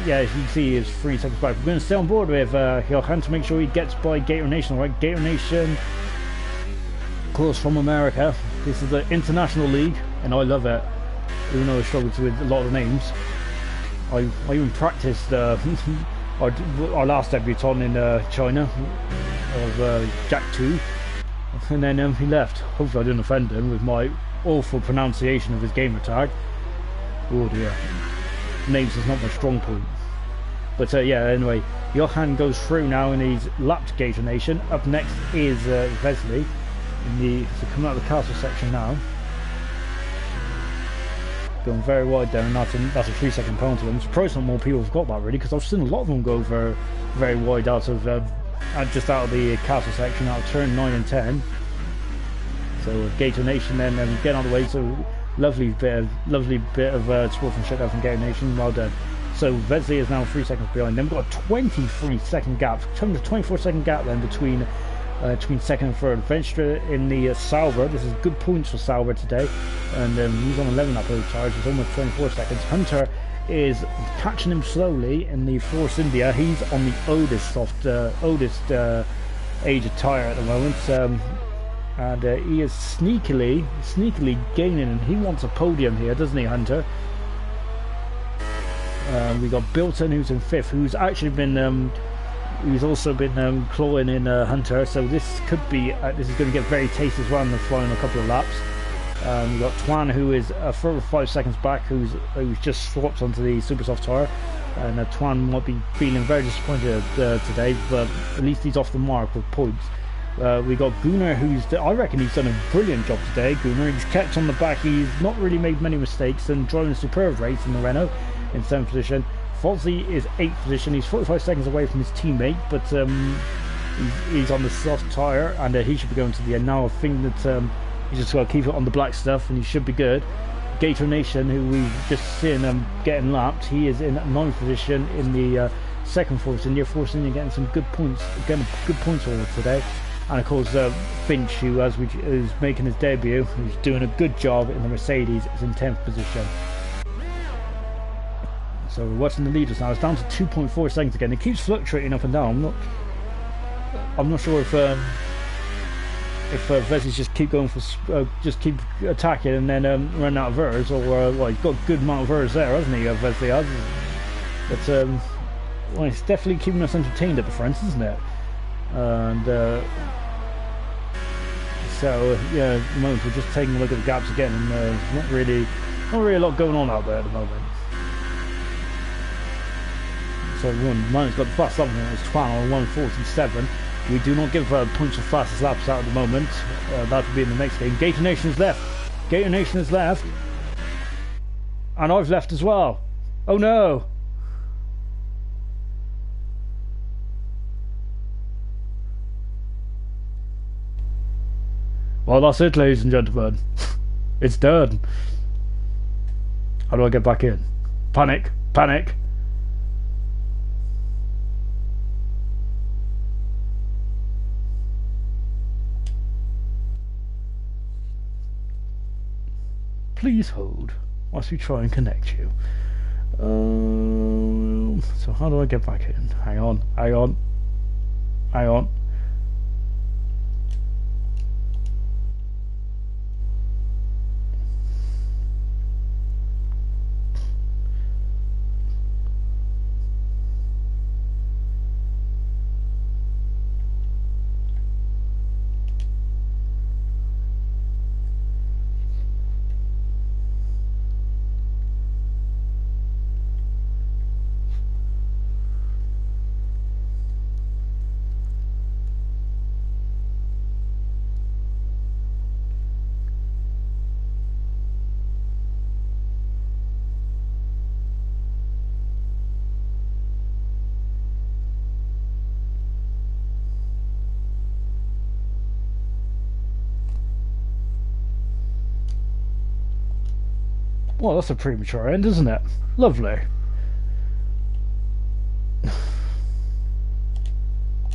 Yeah, as you can see, is 3 seconds back. We're going to stay on board with Johan to make sure he gets by Gator Nation. Right, Gator Nation, of course, from America. This is the international league, and I love it. Even though I struggle with a lot of names, I even practiced our last debutant in China of Jack 2, and then he left. Hopefully I didn't offend him with my awful pronunciation of his gamer tag. Oh dear, names is not my strong point. But yeah, anyway, Johan goes through now, and he's lapped Gator Nation. Up next is Vesely. So coming out of the castle section now, going very wide there, and that's a 3-second penalty. I'm surprised not more people have got that, really, because I've seen a lot of them go very wide out of just out of the castle section, out of turn 9 and 10. So Gator Nation then getting out of the way. So lovely bit of sportsmanship there from Gator Nation. Well done. So Vesely is now 3 seconds behind. Then we've got a 23-second gap, 24-second gap then between second and third. Venstra in the Sauber. This is good points for Sauber today, and he's on 11 lap old tyres. It's almost 24 seconds. Hunter is catching him slowly in the Force India. He's on the oldest age of tyre at the moment, and he is sneakily gaining, and he wants a podium here, doesn't he, Hunter? We got Bilton, who's in 5th, who's actually been who's also been clawing in Hunter, so this could be this is going to get very tasty as well in the final couple of laps. We've got Twan, who is a further 5 seconds back, who's just swapped onto the super soft tyre, and Twan might be feeling very disappointed today, but at least he's off the mark with points. We got Gunnar, I reckon he's done a brilliant job today. Gunnar, he's kept on the back, he's not really made many mistakes, and driving a superb race in the Renault in 7th position. Fozzie is 8th position. He's 45 seconds away from his teammate, but he's on the soft tyre, and he should be going to the end now. I think that he's just got to keep it on the black stuff, and he should be good. Gator Nation, who we've just seen getting lapped, he is in 9th position in the second Force India. Force India getting some good points, for it today. And of course Finch, who is making his debut, who's doing a good job in the Mercedes, is in 10th position. So we're watching the leaders now. It's down to 2.4 seconds again. It keeps fluctuating up and down. I'm not sure if Vesely's just keep going for just keep attacking and then run out of VERS, or well, he's got a good amount of VERS there, hasn't he? Vesely has. But well, it's definitely keeping us entertained at the front, isn't it? And so yeah, at the moment we're just taking a look at the gaps again, and there's not really a lot going on out there at the moment. So mine's got the fast lap on, it's 12 147. We do not give points for fastest laps out at the moment. That will be in the next game. Gator Nation is left. Gator Nation is left. And I've left as well. Oh no! Well, that's it, ladies and gentlemen. It's done. How do I get back in? Panic! Panic! Please hold whilst we try and connect you. So how do I get back in? Hang on, hang on, hang on. Well, that's a premature end, isn't it? Lovely.